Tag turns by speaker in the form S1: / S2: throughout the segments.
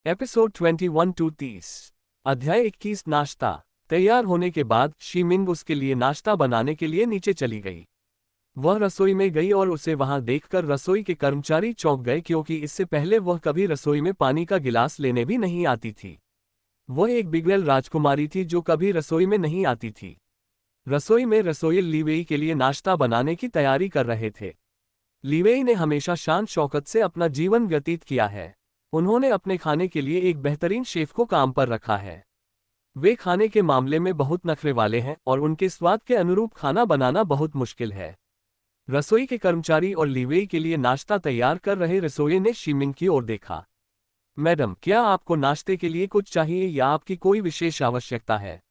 S1: Episode 21 to 30। अध्याय 21। नाश्ता। तैयार होने के बाद शीमिंग उसके लिए नाश्ता बनाने के लिए नीचे चली गई। वह रसोई में गई और उसे वहां देखकर रसोई के कर्मचारी चौंक गए, क्योंकि इससे पहले वह कभी रसोई में पानी का गिलास लेने भी नहीं आती थी। वह एक बिगड़ेल राजकुमारी थी जो कभी रसोई में नहीं आती थी। रसोई में रसोई लीवेई के लिए नाश्ता बनाने की तैयारी कर रहे थे। लीवेई ने हमेशा शान शौकत से अपना जीवन व्यतीत किया है। उन्होंने अपने खाने के लिए एक बेहतरीन शेफ को काम पर रखा है। वे खाने के मामले में बहुत नखरे वाले हैं और उनके स्वाद के अनुरूप खाना बनाना बहुत मुश्किल है। रसोई के कर्मचारी और लीवेई के लिए नाश्ता तैयार कर रहे रसोइये ने शीमिंग की ओर देखा। मैडम, क्या आपको नाश्ते के लिए कुछ चाहिए या आपकी कोई विशेष आवश्यकता है?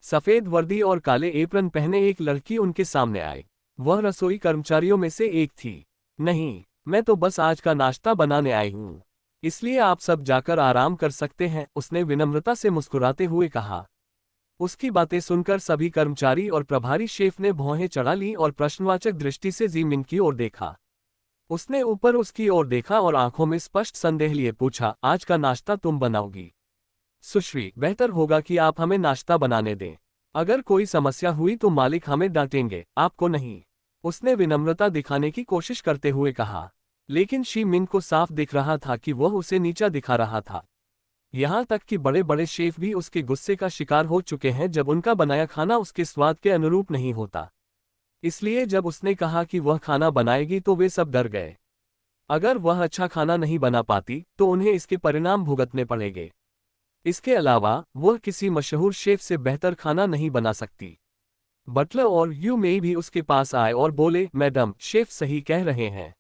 S1: सफेद वर्दी और काले एप्रन पहने एक लड़की उनके सामने आई। वह रसोई कर्मचारियों में से एक थी। नहीं, मैं तो बस आज का नाश्ता बनाने आई हूँ, इसलिए आप सब जाकर आराम कर सकते हैं, उसने विनम्रता से मुस्कुराते हुए कहा। उसकी बातें सुनकर सभी कर्मचारी और प्रभारी शेफ ने भौहें चढ़ा ली और प्रश्नवाचक दृष्टि से ज़ी-मिंग की ओर देखा। उसने ऊपर उसकी ओर देखा और आंखों में स्पष्ट संदेह लिए पूछा, आज का नाश्ता तुम बनाओगी? सुश्री, बेहतर होगा कि आप हमें नाश्ता बनाने दें। अगर कोई समस्या हुई तो मालिक हमें डांटेंगे, आपको नहीं, उसने विनम्रता दिखाने की कोशिश करते हुए कहा। लेकिन शी मिंग को साफ दिख रहा था कि वह उसे नीचा दिखा रहा था। यहां तक कि बड़े बड़े शेफ भी उसके गुस्से का शिकार हो चुके हैं जब उनका बनाया खाना उसके स्वाद के अनुरूप नहीं होता। इसलिए जब उसने कहा कि वह खाना बनाएगी तो वे सब डर गए। अगर वह अच्छा खाना नहीं बना पाती तो उन्हें इसके परिणाम भुगतने पड़ेंगे। इसके अलावा वह किसी मशहूर शेफ से बेहतर खाना नहीं बना सकती। बटलर और यू मेई भी उसके पास आए और बोले, मैडम, शेफ सही कह रहे हैं,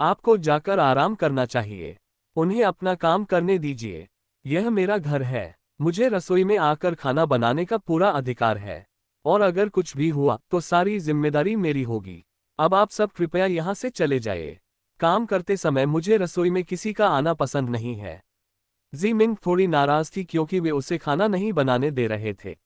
S1: आपको जाकर आराम करना चाहिए। उन्हें अपना काम करने दीजिए। यह मेरा घर है। मुझे रसोई में आकर खाना बनाने का पूरा अधिकार है, और अगर कुछ भी हुआ तो सारी जिम्मेदारी मेरी होगी। अब आप सब कृपया यहाँ से चले जाइए। काम करते समय मुझे रसोई में किसी का आना पसंद नहीं है। ज़ी-मिंग थोड़ी नाराज थी क्योंकि वे उसे खाना नहीं बनाने दे रहे थे।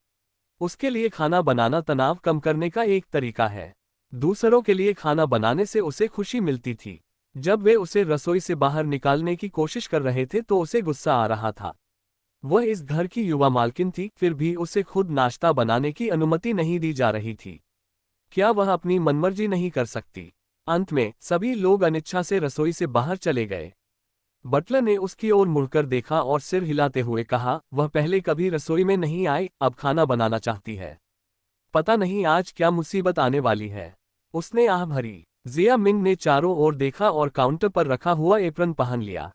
S1: उसके लिए खाना बनाना तनाव कम करने का एक तरीका है। दूसरों के लिए खाना बनाने से उसे खुशी मिलती थी। जब वे उसे रसोई से बाहर निकालने की कोशिश कर रहे थे तो उसे गुस्सा आ रहा था। वह इस घर की युवा मालकिन थी, फिर भी उसे खुद नाश्ता बनाने की अनुमति नहीं दी जा रही थी। क्या वह अपनी मनमर्जी नहीं कर सकती? अंत में सभी लोग अनिच्छा से रसोई से बाहर चले गए। बटलर ने उसकी ओर मुड़कर देखा और सिर हिलाते हुए कहा, वह पहले कभी रसोई में नहीं आई, अब खाना बनाना चाहती है। पता नहीं आज क्या मुसीबत आने वाली है, उसने आह भरी। जिया मिंग ने चारों ओर देखा और काउंटर पर रखा हुआ एप्रन पहन लिया।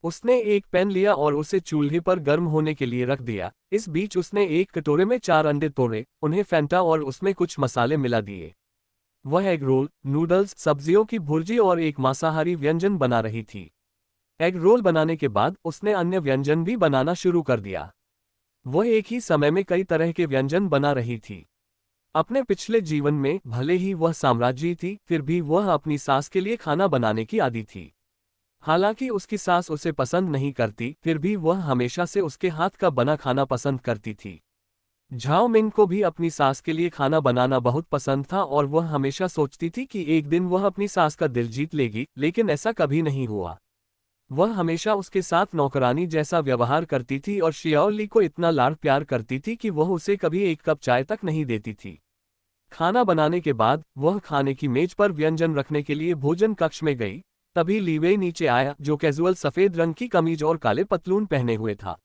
S1: उसने एक पेन लिया और उसे चूल्हे पर गर्म होने के लिए रख दिया। इस बीच उसने एक कटोरे में 4 अंडे तोड़े, उन्हें फेंटा और उसमें कुछ मसाले मिला दिए। वह एग रोल, नूडल्स, सब्जियों की भुर्जी और एक मांसाहारी व्यंजन बना रही थी। एग रोल बनाने के बाद उसने अन्य व्यंजन भी बनाना शुरू कर दिया। वह एक ही समय में कई तरह के व्यंजन बना रही थी। अपने पिछले जीवन में भले ही वह साम्राज्यी थी, फिर भी वह अपनी सास के लिए खाना बनाने की आदी थी। हालांकि उसकी सास उसे पसंद नहीं करती, फिर भी वह हमेशा से उसके हाथ का बना खाना पसंद करती थी। झाओ मिंग को भी अपनी सास के लिए खाना बनाना बहुत पसंद था और वह हमेशा सोचती थी कि एक दिन वह अपनी सास का दिल जीत लेगी, लेकिन ऐसा कभी नहीं हुआ। वह हमेशा उसके साथ नौकरानी जैसा व्यवहार करती थी और शियाओली को इतना लाड प्यार करती थी कि वह उसे कभी एक कप चाय तक नहीं देती थी। खाना बनाने के बाद वह खाने की मेज पर व्यंजन रखने के लिए भोजन कक्ष में गई। तभी लीवेई नीचे आया, जो कैजुअल सफेद रंग की कमीज और काले पतलून पहने हुए था।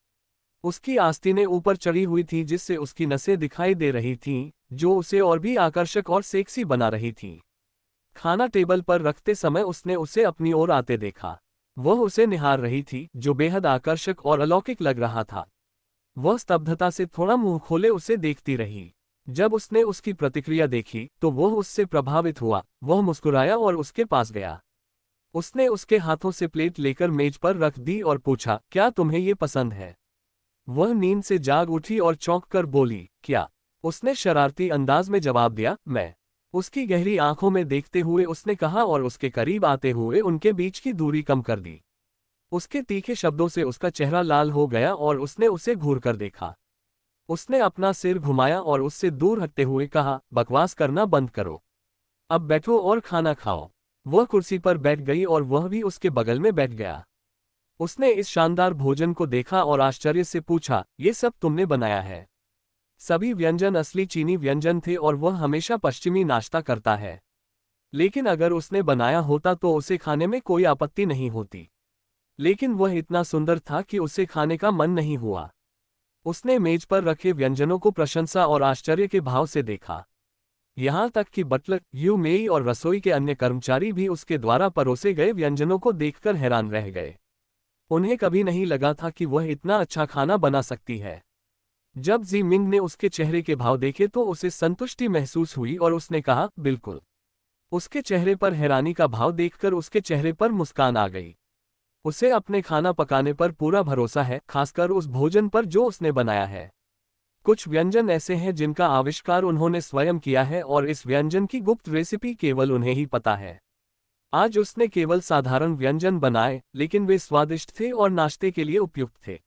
S1: उसकी आस्तीनें ऊपर चढ़ी हुई थी जिससे उसकी नसें दिखाई दे रही थीं, जो उसे और भी आकर्षक और सेक्सी बना रही थीं। खाना टेबल पर रखते समय उसने उसे अपनी ओर आते देखा। वह उसे निहार रही थी, जो बेहद आकर्षक और अलौकिक लग रहा था। वह स्तब्धता से थोड़ा मुंह खोले उसे देखती रही। जब उसने उसकी प्रतिक्रिया देखी तो वह उससे प्रभावित हुआ। वह मुस्कुराया और उसके पास गया। उसने उसके हाथों से प्लेट लेकर मेज पर रख दी और पूछा, क्या तुम्हें ये पसंद है? वह नींद से जाग उठी और चौंक कर बोली, क्या? उसने शरारती अंदाज में जवाब दिया, मैं। उसकी गहरी आंखों में देखते हुए उसने कहा और उसके करीब आते हुए उनके बीच की दूरी कम कर दी। उसके तीखे शब्दों से उसका चेहरा लाल हो गया और उसने उसे घूरकर देखा। उसने अपना सिर घुमाया और उससे दूर हटते हुए कहा, बकवास करना बंद करो। अब बैठो और खाना खाओ। वह कुर्सी पर बैठ गई और वह भी उसके बगल में बैठ गया। उसने इस शानदार भोजन को देखा और आश्चर्य से पूछा, ये सब तुमने बनाया है? सभी व्यंजन असली चीनी व्यंजन थे और वह हमेशा पश्चिमी नाश्ता करता है। लेकिन अगर उसने बनाया होता तो उसे खाने में कोई आपत्ति नहीं होती। लेकिन वह इतना सुंदर था कि उसे खाने का मन नहीं हुआ। उसने मेज पर रखे व्यंजनों को प्रशंसा और आश्चर्य के भाव से देखा। यहाँ तक कि बटलर, यू मेई और रसोई के अन्य कर्मचारी भी उसके द्वारा परोसे गए व्यंजनों को देखकर हैरान रह गए। उन्हें कभी नहीं लगा था कि वह इतना अच्छा खाना बना सकती है। जब जी मिंग ने उसके चेहरे के भाव देखे तो उसे संतुष्टि महसूस हुई और उसने कहा, बिल्कुल। उसके चेहरे पर हैरानी का भाव देखकर उसके चेहरे पर मुस्कान आ गई। उसे अपने खाना पकाने पर पूरा भरोसा है, खासकर उस भोजन पर जो उसने बनाया है। कुछ व्यंजन ऐसे हैं जिनका आविष्कार उन्होंने स्वयं किया है और इस व्यंजन की गुप्त रेसिपी केवल उन्हें ही पता है। आज उसने केवल साधारण व्यंजन बनाए, लेकिन वे स्वादिष्ट थे और नाश्ते के लिए उपयुक्त थे।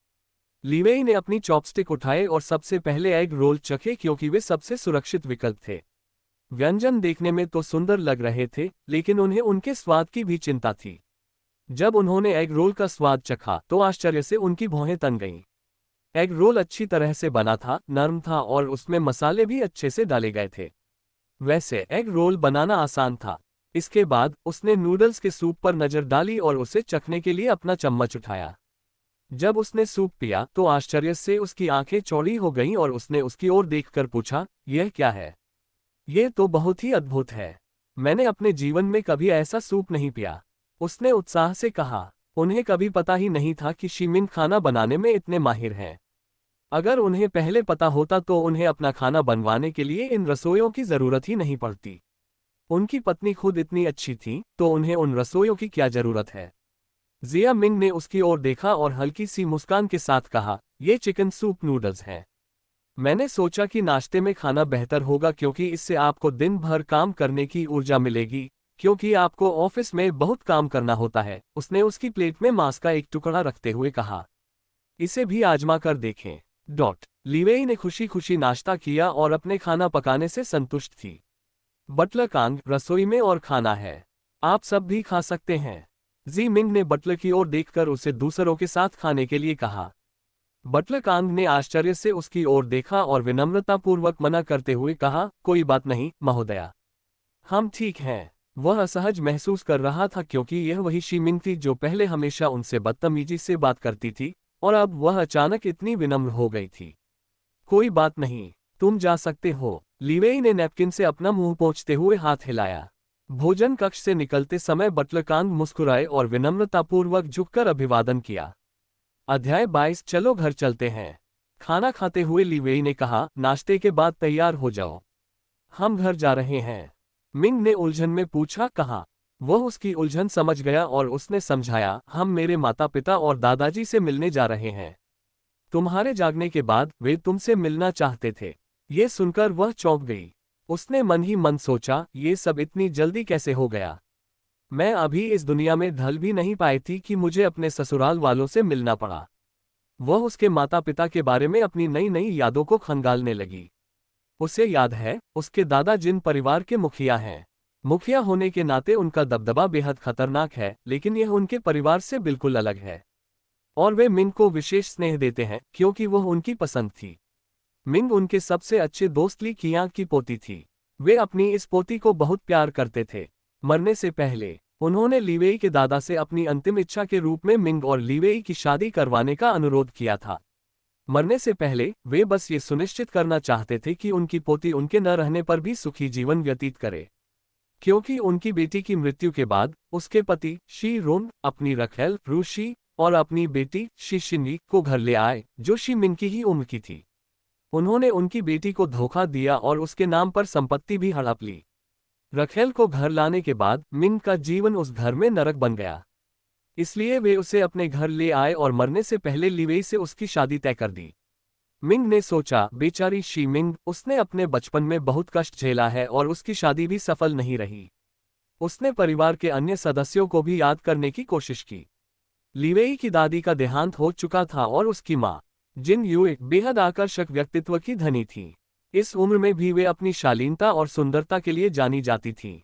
S1: लीवेई ने अपनी चॉपस्टिक उठाए और सबसे पहले एग रोल चखे क्योंकि वे सबसे सुरक्षित विकल्प थे। व्यंजन देखने में तो सुंदर लग रहे थे, लेकिन उन्हें उनके स्वाद की भी चिंता थी। जब उन्होंने एग रोल का स्वाद चखा तो आश्चर्य से उनकी भौहें तन गईं। एग रोल अच्छी तरह से बना था, नरम था और उसमें मसाले भी अच्छे से डाले गए थे। वैसे एग रोल बनाना आसान था। इसके बाद उसने नूडल्स के सूप पर नजर डाली और उसे चखने के लिए अपना चम्मच उठाया। जब उसने सूप पिया तो आश्चर्य से उसकी आंखें चौड़ी हो गईं और उसने उसकी ओर देखकर पूछा, यह क्या है? यह तो बहुत ही अद्भुत है। मैंने अपने जीवन में कभी ऐसा सूप नहीं पिया। उसने उत्साह से कहा। उन्हें कभी पता ही नहीं था कि शी-मिंग खाना बनाने में इतने माहिर हैं। अगर उन्हें पहले पता होता तो उन्हें अपना खाना बनवाने के लिए इन रसोइयों की जरूरत ही नहीं पड़ती। उनकी पत्नी खुद इतनी अच्छी थी, तो उन्हें उन रसोइयों की क्या जरूरत है? जिया मिंग ने उसकी ओर देखा और हल्की सी मुस्कान के साथ कहा, ये चिकन सूप नूडल्स हैं। मैंने सोचा कि नाश्ते में खाना बेहतर होगा क्योंकि इससे आपको दिन भर काम करने की ऊर्जा मिलेगी, क्योंकि आपको ऑफिस में बहुत काम करना होता है। उसने उसकी प्लेट में मांस का एक टुकड़ा रखते हुए कहा, इसे भी आजमा कर देखें। लीवेई ने खुशी खुशी नाश्ता किया और अपने खाना पकाने से संतुष्ट थी। बटलर कांग, रसोई में और खाना है, आप सब भी खा सकते हैं। जी मिंग ने बटलर की ओर देखकर उसे दूसरों के साथ खाने के लिए कहा। बटलर कांग ने आश्चर्य से उसकी ओर देखा और विनम्रतापूर्वक मना करते हुए कहा, कोई बात नहीं महोदया, हम ठीक हैं। वह असहज महसूस कर रहा था क्योंकि यह वही शी-मिंग थी जो पहले हमेशा उनसे बदतमीजी से बात करती थी, और अब वह अचानक इतनी विनम्र हो गई थी। कोई बात नहीं, तुम जा सकते हो। लीवेई ने नैपकिन से अपना मुंह पोंछते हुए हाथ हिलाया। भोजन कक्ष से निकलते समय बटलर कांग मुस्कुराए और विनम्रतापूर्वक झुककर अभिवादन किया। अध्याय 22, चलो घर चलते हैं। खाना खाते हुए लीवेई ने कहा, नाश्ते के बाद तैयार हो जाओ, हम घर जा रहे हैं। मिंग ने उलझन में पूछा, कहाँ? वह उसकी उलझन समझ गया और उसने समझाया, हम मेरे माता पिता और दादाजी से मिलने जा रहे हैं। तुम्हारे जागने के बाद वे तुमसे मिलना चाहते थे। ये सुनकर वह चौंक गई। उसने मन ही मन सोचा, ये सब इतनी जल्दी कैसे हो गया? मैं अभी इस दुनिया में ढल भी नहीं पाई थी कि मुझे अपने ससुराल वालों से मिलना पड़ा। वह उसके माता पिता के बारे में अपनी नई नई यादों को खंगालने लगी। उसे याद है, उसके दादा जिन परिवार के मुखिया हैं। मुखिया होने के नाते उनका दबदबा बेहद खतरनाक है, लेकिन यह उनके परिवार से बिल्कुल अलग है। और वे मिंग को विशेष स्नेह देते हैं क्योंकि वह उनकी पसंद थी। मिंग उनके सबसे अच्छे दोस्त ली कियांग की पोती थी। वे अपनी इस पोती को बहुत प्यार करते थे। मरने से पहले उन्होंने लीवेई के दादा से अपनी अंतिम इच्छा के रूप में मिंग और लीवेई की शादी करवाने का अनुरोध किया था। मरने से पहले वे बस ये सुनिश्चित करना चाहते थे कि उनकी पोती उनके न रहने पर भी सुखी जीवन व्यतीत करे, क्योंकि उनकी बेटी की मृत्यु के बाद उसके पति शी रोन अपनी रखेल रूशी और अपनी बेटी शी शिन्नी को घर ले आए, जो शी मिंग की ही उम्र की थी। उन्होंने उनकी बेटी को धोखा दिया और उसके नाम पर संपत्ति भी हड़प ली। रखेल को घर लाने के बाद मिंग का जीवन उस घर में नरक बन गया। इसलिए वे उसे अपने घर ले आए और मरने से पहले लीवेई से उसकी शादी तय कर दी। मिंग ने सोचा, बेचारी शी मिंग, उसने अपने बचपन में बहुत कष्ट झेला है और उसकी शादी भी सफल नहीं रही। उसने परिवार के अन्य सदस्यों को भी याद करने की कोशिश की। लीवेई की दादी का देहांत हो चुका था और उसकी माँ जिन यूए बेहद आकर्षक व्यक्तित्व की धनी थी। इस उम्र में भी वे अपनी शालीनता और सुंदरता के लिए जानी जाती थी।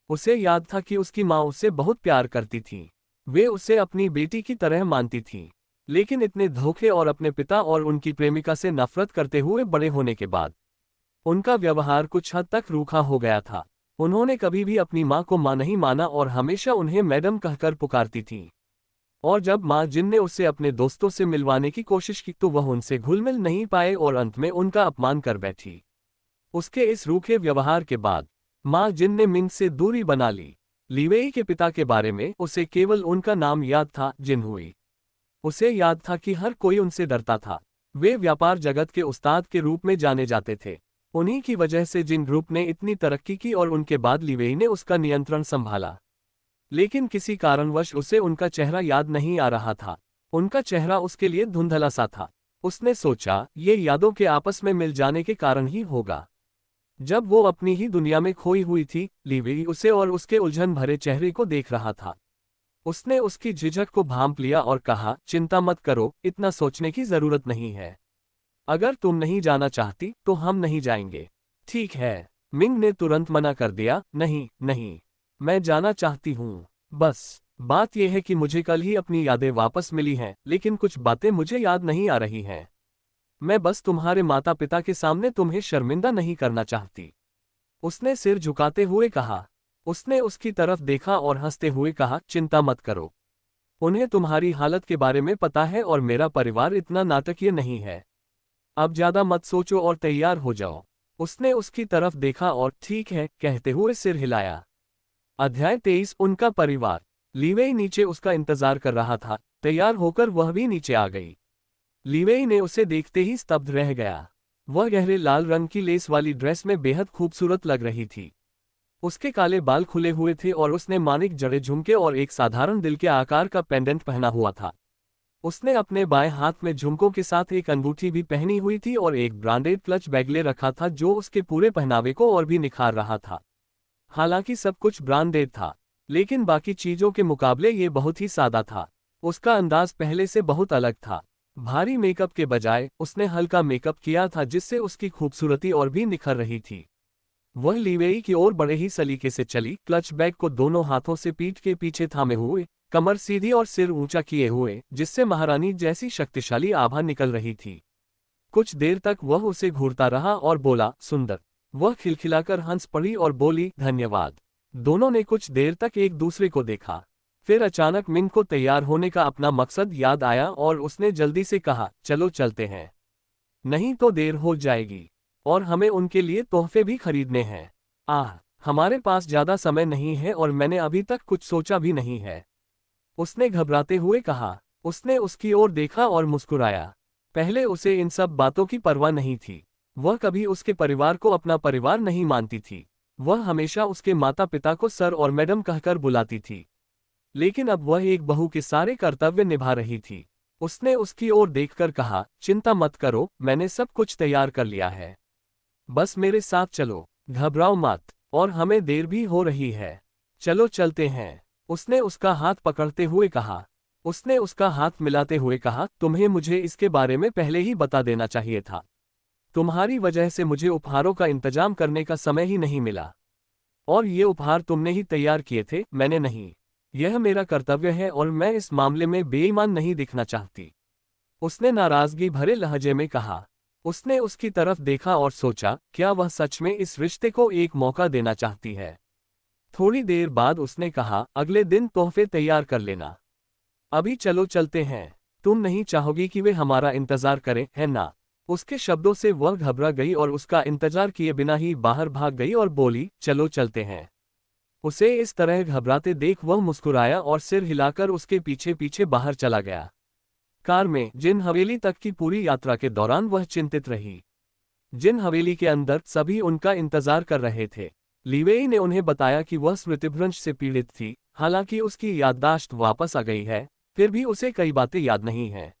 S1: उसे याद था कि उसकी माँ उससे बहुत प्यार करती थी। वे उसे अपनी बेटी की तरह मानती थीं। लेकिन इतने धोखे और अपने पिता और उनकी प्रेमिका से नफरत करते हुए बड़े होने के बाद उनका व्यवहार कुछ हद तक रूखा हो गया था। उन्होंने कभी भी अपनी माँ को माँ नहीं माना और हमेशा उन्हें मैडम कहकर पुकारती थीं। और जब माँ जिन ने उसे अपने दोस्तों से मिलवाने की कोशिश की तो वह उनसे घुल मिल नहीं पाए और अंत में उनका अपमान कर बैठी। उसके इस रूखे व्यवहार के बाद माँ जिन ने मिंग से दूरी बना ली। लीवेई के पिता के बारे में उसे केवल उनका नाम याद था, जिन हुई। उसे याद था कि हर कोई उनसे डरता था। वे व्यापार जगत के उस्ताद के रूप में जाने जाते थे। उन्हीं की वजह से जिन ग्रुप ने इतनी तरक्की की और उनके बाद लीवेई ने उसका नियंत्रण संभाला। लेकिन किसी कारणवश उसे उनका चेहरा याद नहीं आ रहा था। उनका चेहरा उसके लिए धुंधला सा था। उसने सोचा ये यादों के आपस में मिल जाने के कारण ही होगा। जब वो अपनी ही दुनिया में खोई हुई थी, लीवेई उसे और उसके उलझन भरे चेहरे को देख रहा था। उसने उसकी झिझक को भांप लिया और कहा, चिंता मत करो, इतना सोचने की जरूरत नहीं है। अगर तुम नहीं जाना चाहती तो हम नहीं जाएंगे। ठीक है। मिंग ने तुरंत मना कर दिया, नहीं नहीं, मैं जाना चाहती हूँ। बस बात यह है कि मुझे कल ही अपनी यादें वापस मिली हैं, लेकिन कुछ बातें मुझे याद नहीं आ रही हैं। मैं बस तुम्हारे माता पिता के सामने तुम्हें शर्मिंदा नहीं करना चाहती। उसने सिर झुकाते हुए कहा। उसने उसकी तरफ देखा और हंसते हुए कहा, चिंता मत करो। उन्हें तुम्हारी हालत के बारे में पता है और मेरा परिवार इतना नाटकीय नहीं है। अब ज्यादा मत सोचो और तैयार हो जाओ। उसने उसकी तरफ देखा और ठीक है कहते हुए सिर हिलाया। अध्याय 23 उनका परिवार। लीवेई नीचे उसका इंतजार कर रहा था। तैयार होकर वह भी नीचे आ गई। लीवेई ने उसे देखते ही स्तब्ध रह गया। वह गहरे लाल रंग की लेस वाली ड्रेस में बेहद खूबसूरत लग रही थी। उसके काले बाल खुले हुए थे और उसने मानिक जड़े झुमके और एक साधारण दिल के आकार का पेंडेंट पहना हुआ था। उसने अपने बाएं हाथ में झुमकों के साथ एक अंगूठी भी पहनी हुई थी और एक ब्रांडेड क्लच बैग ले रखा था जो उसके पूरे पहनावे को और भी निखार रहा था। हालांकि सब कुछ ब्रांडेड था, लेकिन बाकी चीजों के मुकाबले ये बहुत ही सादा था। उसका अंदाज पहले से बहुत अलग था। भारी मेकअप के बजाय उसने हल्का मेकअप किया था जिससे उसकी खूबसूरती और भी निखर रही थी। वह लीवेई की ओर बड़े ही सलीके से चली, क्लच बैग को दोनों हाथों से पीठ के पीछे थामे हुए, कमर सीधी और सिर ऊंचा किए हुए, जिससे महारानी जैसी शक्तिशाली आभा निकल रही थी। कुछ देर तक वह उसे घूरता रहा और बोला, सुंदर। वह खिलखिलाकर हंस पड़ी और बोली, धन्यवाद। दोनों ने कुछ देर तक एक दूसरे को देखा। फिर अचानक मिंग को तैयार होने का अपना मकसद याद आया और उसने जल्दी से कहा, चलो चलते हैं। नहीं तो देर हो जाएगी और हमें उनके लिए तोहफे भी खरीदने हैं। हमारे पास ज्यादा समय नहीं है और मैंने अभी तक कुछ सोचा भी नहीं है। उसने घबराते हुए कहा। उसने उसकी ओर देखा और मुस्कुराया। पहले उसे इन सब बातों की परवाह नहीं थी। वह कभी उसके परिवार को अपना परिवार नहीं मानती थी। वह हमेशा उसके माता पिता को सर और मैडम कहकर बुलाती थी। लेकिन अब वह एक बहू के सारे कर्तव्य निभा रही थी। उसने उसकी ओर देखकर कहा, चिंता मत करो, मैंने सब कुछ तैयार कर लिया है। बस मेरे साथ चलो, घबराओ मत, और हमें देर भी हो रही है। चलो चलते हैं। उसने उसका हाथ पकड़ते हुए कहा। उसने उसका हाथ मिलाते हुए कहा, तुम्हें मुझे इसके बारे में पहले ही बता देना चाहिए था। तुम्हारी वजह से मुझे उपहारों का इंतजाम करने का समय ही नहीं मिला। और ये उपहार तुमने ही तैयार किए थे, मैंने नहीं। यह मेरा कर्तव्य है और मैं इस मामले में बेईमान नहीं दिखना चाहती। उसने नाराजगी भरे लहजे में कहा। उसने उसकी तरफ देखा और सोचा, क्या वह सच में इस रिश्ते को एक मौका देना चाहती है। थोड़ी देर बाद उसने कहा, अगले दिन तोहफे तैयार कर लेना। अभी चलो चलते हैं। तुम नहीं चाहोगी कि वे हमारा इंतजार करें, है ना? उसके शब्दों से वह घबरा गई और उसका इंतजार किए बिना ही बाहर भाग गई और बोली, चलो चलते हैं। उसे इस तरह घबराते देख वह मुस्कुराया और सिर हिलाकर उसके पीछे पीछे बाहर चला गया। कार में जिन हवेली तक की पूरी यात्रा के दौरान वह चिंतित रही। जिन हवेली के अंदर सभी उनका इंतजार कर रहे थे। लीवेई ने उन्हें बताया कि वह स्मृतिभ्रंश से पीड़ित थी। हालांकि उसकी याददाश्त वापस आ गई है, फिर भी उसे कई बातें याद नहीं हैं।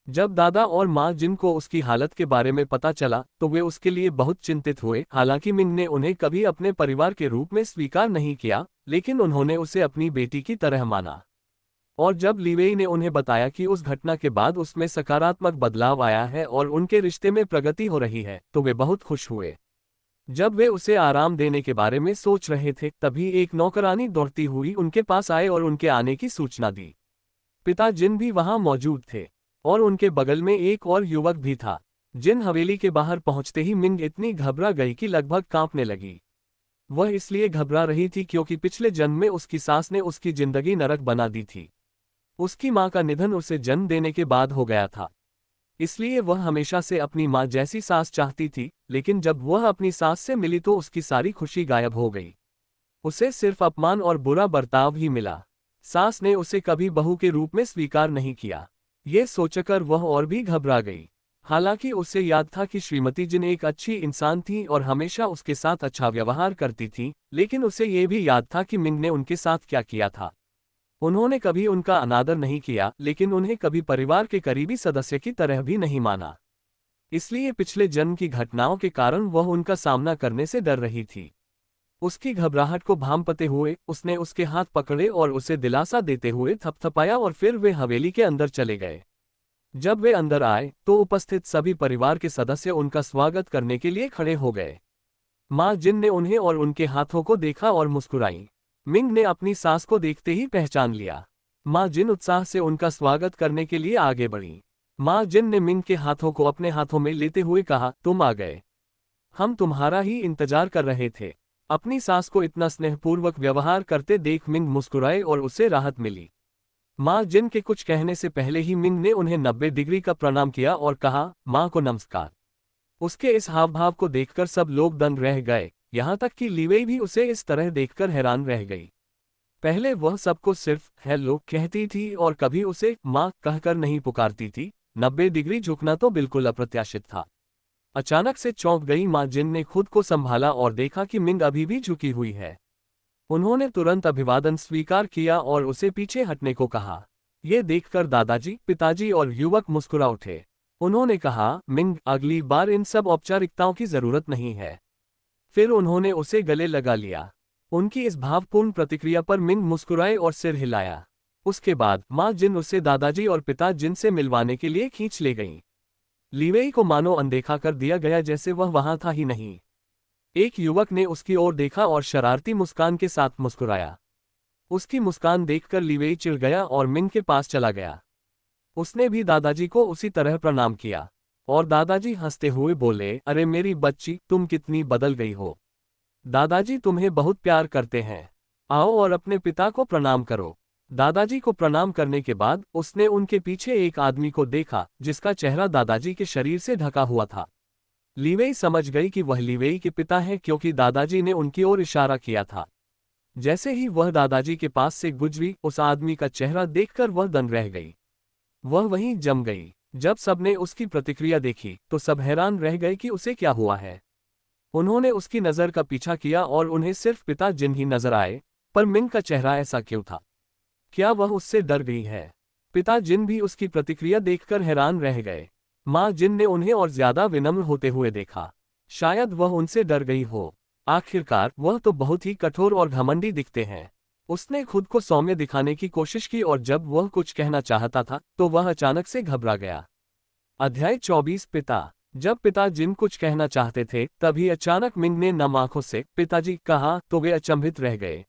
S1: जब दादा और माँ जिन को उसकी हालत के बारे में पता चला तो वे उसके लिए बहुत चिंतित हुए। हालांकि मिंग ने उन्हें कभी अपने परिवार के रूप में स्वीकार नहीं किया, लेकिन उन्होंने उसे अपनी बेटी की तरह माना। और जब लीवेई ने उन्हें बताया कि उस घटना के बाद उसमें सकारात्मक बदलाव आया है और उनके रिश्ते में प्रगति हो रही है, तो वे बहुत खुश हुए। जब वे उसे आराम देने के बारे में सोच रहे थे तभी एक नौकरानी दौड़ती हुई उनके पास आए और उनके आने की सूचना दी। पिता जिन भी वहां मौजूद थे और उनके बगल में एक और युवक भी था। जिन हवेली के बाहर पहुंचते ही मिंग इतनी घबरा गई कि लगभग कांपने लगी। वह इसलिए घबरा रही थी क्योंकि पिछले जन्म में उसकी सास ने उसकी जिंदगी नरक बना दी थी। उसकी मां का निधन उसे जन्म देने के बाद हो गया था, इसलिए वह हमेशा से अपनी मां जैसी सास चाहती थी, लेकिन जब वह अपनी सास से मिली तो उसकी सारी खुशी गायब हो गई। उसे सिर्फ अपमान और बुरा बर्ताव ही मिला। सास ने उसे कभी बहू के रूप में स्वीकार नहीं किया। ये सोचकर वह और भी घबरा गई। हालांकि उसे याद था कि श्रीमती जिन एक अच्छी इंसान थी और हमेशा उसके साथ अच्छा व्यवहार करती थी, लेकिन उसे ये भी याद था कि मिंग ने उनके साथ क्या किया था। उन्होंने कभी उनका अनादर नहीं किया, लेकिन उन्हें कभी परिवार के करीबी सदस्य की तरह भी नहीं माना। इसलिए पिछले जन्म की घटनाओं के कारण वह उनका सामना करने से डर रही थी। उसकी घबराहट को भांपते हुए उसने उसके हाथ पकड़े और उसे दिलासा देते हुए थपथपाया और फिर वे हवेली के अंदर चले गए। जब वे अंदर आए तो उपस्थित सभी परिवार के सदस्य उनका स्वागत करने के लिए खड़े हो गए। मां जिन ने उन्हें और उनके हाथों को देखा और मुस्कुराई। मिंग ने अपनी सास को देखते ही पहचान लिया। मां जिन उत्साह से उनका स्वागत करने के लिए आगे बढ़ी। मां जिन ने मिंग के हाथों को अपने हाथों में लेते हुए कहा, तुम आ गए। हम तुम्हारा ही इंतजार कर रहे थे। अपनी सास को इतना स्नेहपूर्वक व्यवहार करते देख मिंग मुस्कुराए और उसे राहत मिली। मां जिन के कुछ कहने से पहले ही मिंग ने उन्हें 90 डिग्री का प्रणाम किया और कहा, मां को नमस्कार। उसके इस हाव भाव को देखकर सब लोग दंग रह गए, यहां तक कि लीवेई भी उसे इस तरह देखकर हैरान रह गई। पहले वह सबको सिर्फ हेलो कहती थी और कभी उसे मां कहकर नहीं पुकारती थी। 90 डिग्री झुकना तो बिल्कुल अप्रत्याशित था। अचानक से चौंक गई मां जिन ने खुद को संभाला और देखा कि मिंग अभी भी झुकी हुई है। उन्होंने तुरंत अभिवादन स्वीकार किया और उसे पीछे हटने को कहा। ये देखकर दादाजी, पिताजी और युवक मुस्कुरा उठे। उन्होंने कहा, मिंग, अगली बार इन सब औपचारिकताओं की जरूरत नहीं है। फिर उन्होंने उसे गले लगा लिया। उनकी इस भावपूर्ण प्रतिक्रिया पर मिंग मुस्कुराए और सिर हिलाया। उसके बाद मां जिन उसे दादाजी और पिता जिन से मिलवाने के लिए खींच ले गईं। लीवेई को मानो अनदेखा कर दिया गया, जैसे वह वहां था ही नहीं। एक युवक ने उसकी ओर देखा और शरारती मुस्कान के साथ मुस्कुराया। उसकी मुस्कान देखकर लीवेई चिढ़ गया और मिंग के पास चला गया। उसने भी दादाजी को उसी तरह प्रणाम किया और दादाजी हंसते हुए बोले, अरे मेरी बच्ची, तुम कितनी बदल गई हो। दादाजी तुम्हें बहुत प्यार करते हैं। आओ और अपने पिता को प्रणाम करो। दादाजी को प्रणाम करने के बाद उसने उनके पीछे एक आदमी को देखा जिसका चेहरा दादाजी के शरीर से ढका हुआ था। लीवेई समझ गई कि वह लीवेई के पिता है क्योंकि दादाजी ने उनकी ओर इशारा किया था। जैसे ही वह दादाजी के पास से गुजरी, उस आदमी का चेहरा देखकर वह दंग रह गई। वह वहीं जम गई। जब सबने उसकी प्रतिक्रिया देखी तो सब हैरान रह गए कि उसे क्या हुआ है। उन्होंने उसकी नज़र का पीछा किया और उन्हें सिर्फ पिता जिन ही नजर आए, पर मिंग का चेहरा ऐसा क्यों था? क्या वह उससे डर गई है? पिता जिन भी उसकी प्रतिक्रिया देखकर हैरान रह गए। मां जिन ने उन्हें और ज्यादा विनम्र होते हुए देखा। शायद वह उनसे डर गई हो। आखिरकार वह तो बहुत ही कठोर और घमंडी दिखते हैं। उसने खुद को सौम्य दिखाने की कोशिश की और जब वह कुछ कहना चाहता था तो वह अचानक से घबरा गया। अध्याय 24 पिता। जब पिता जिन कुछ कहना चाहते थे तभी अचानक मिंग ने नम आंखों से पिताजी कहा तो वे अचंभित रह गए।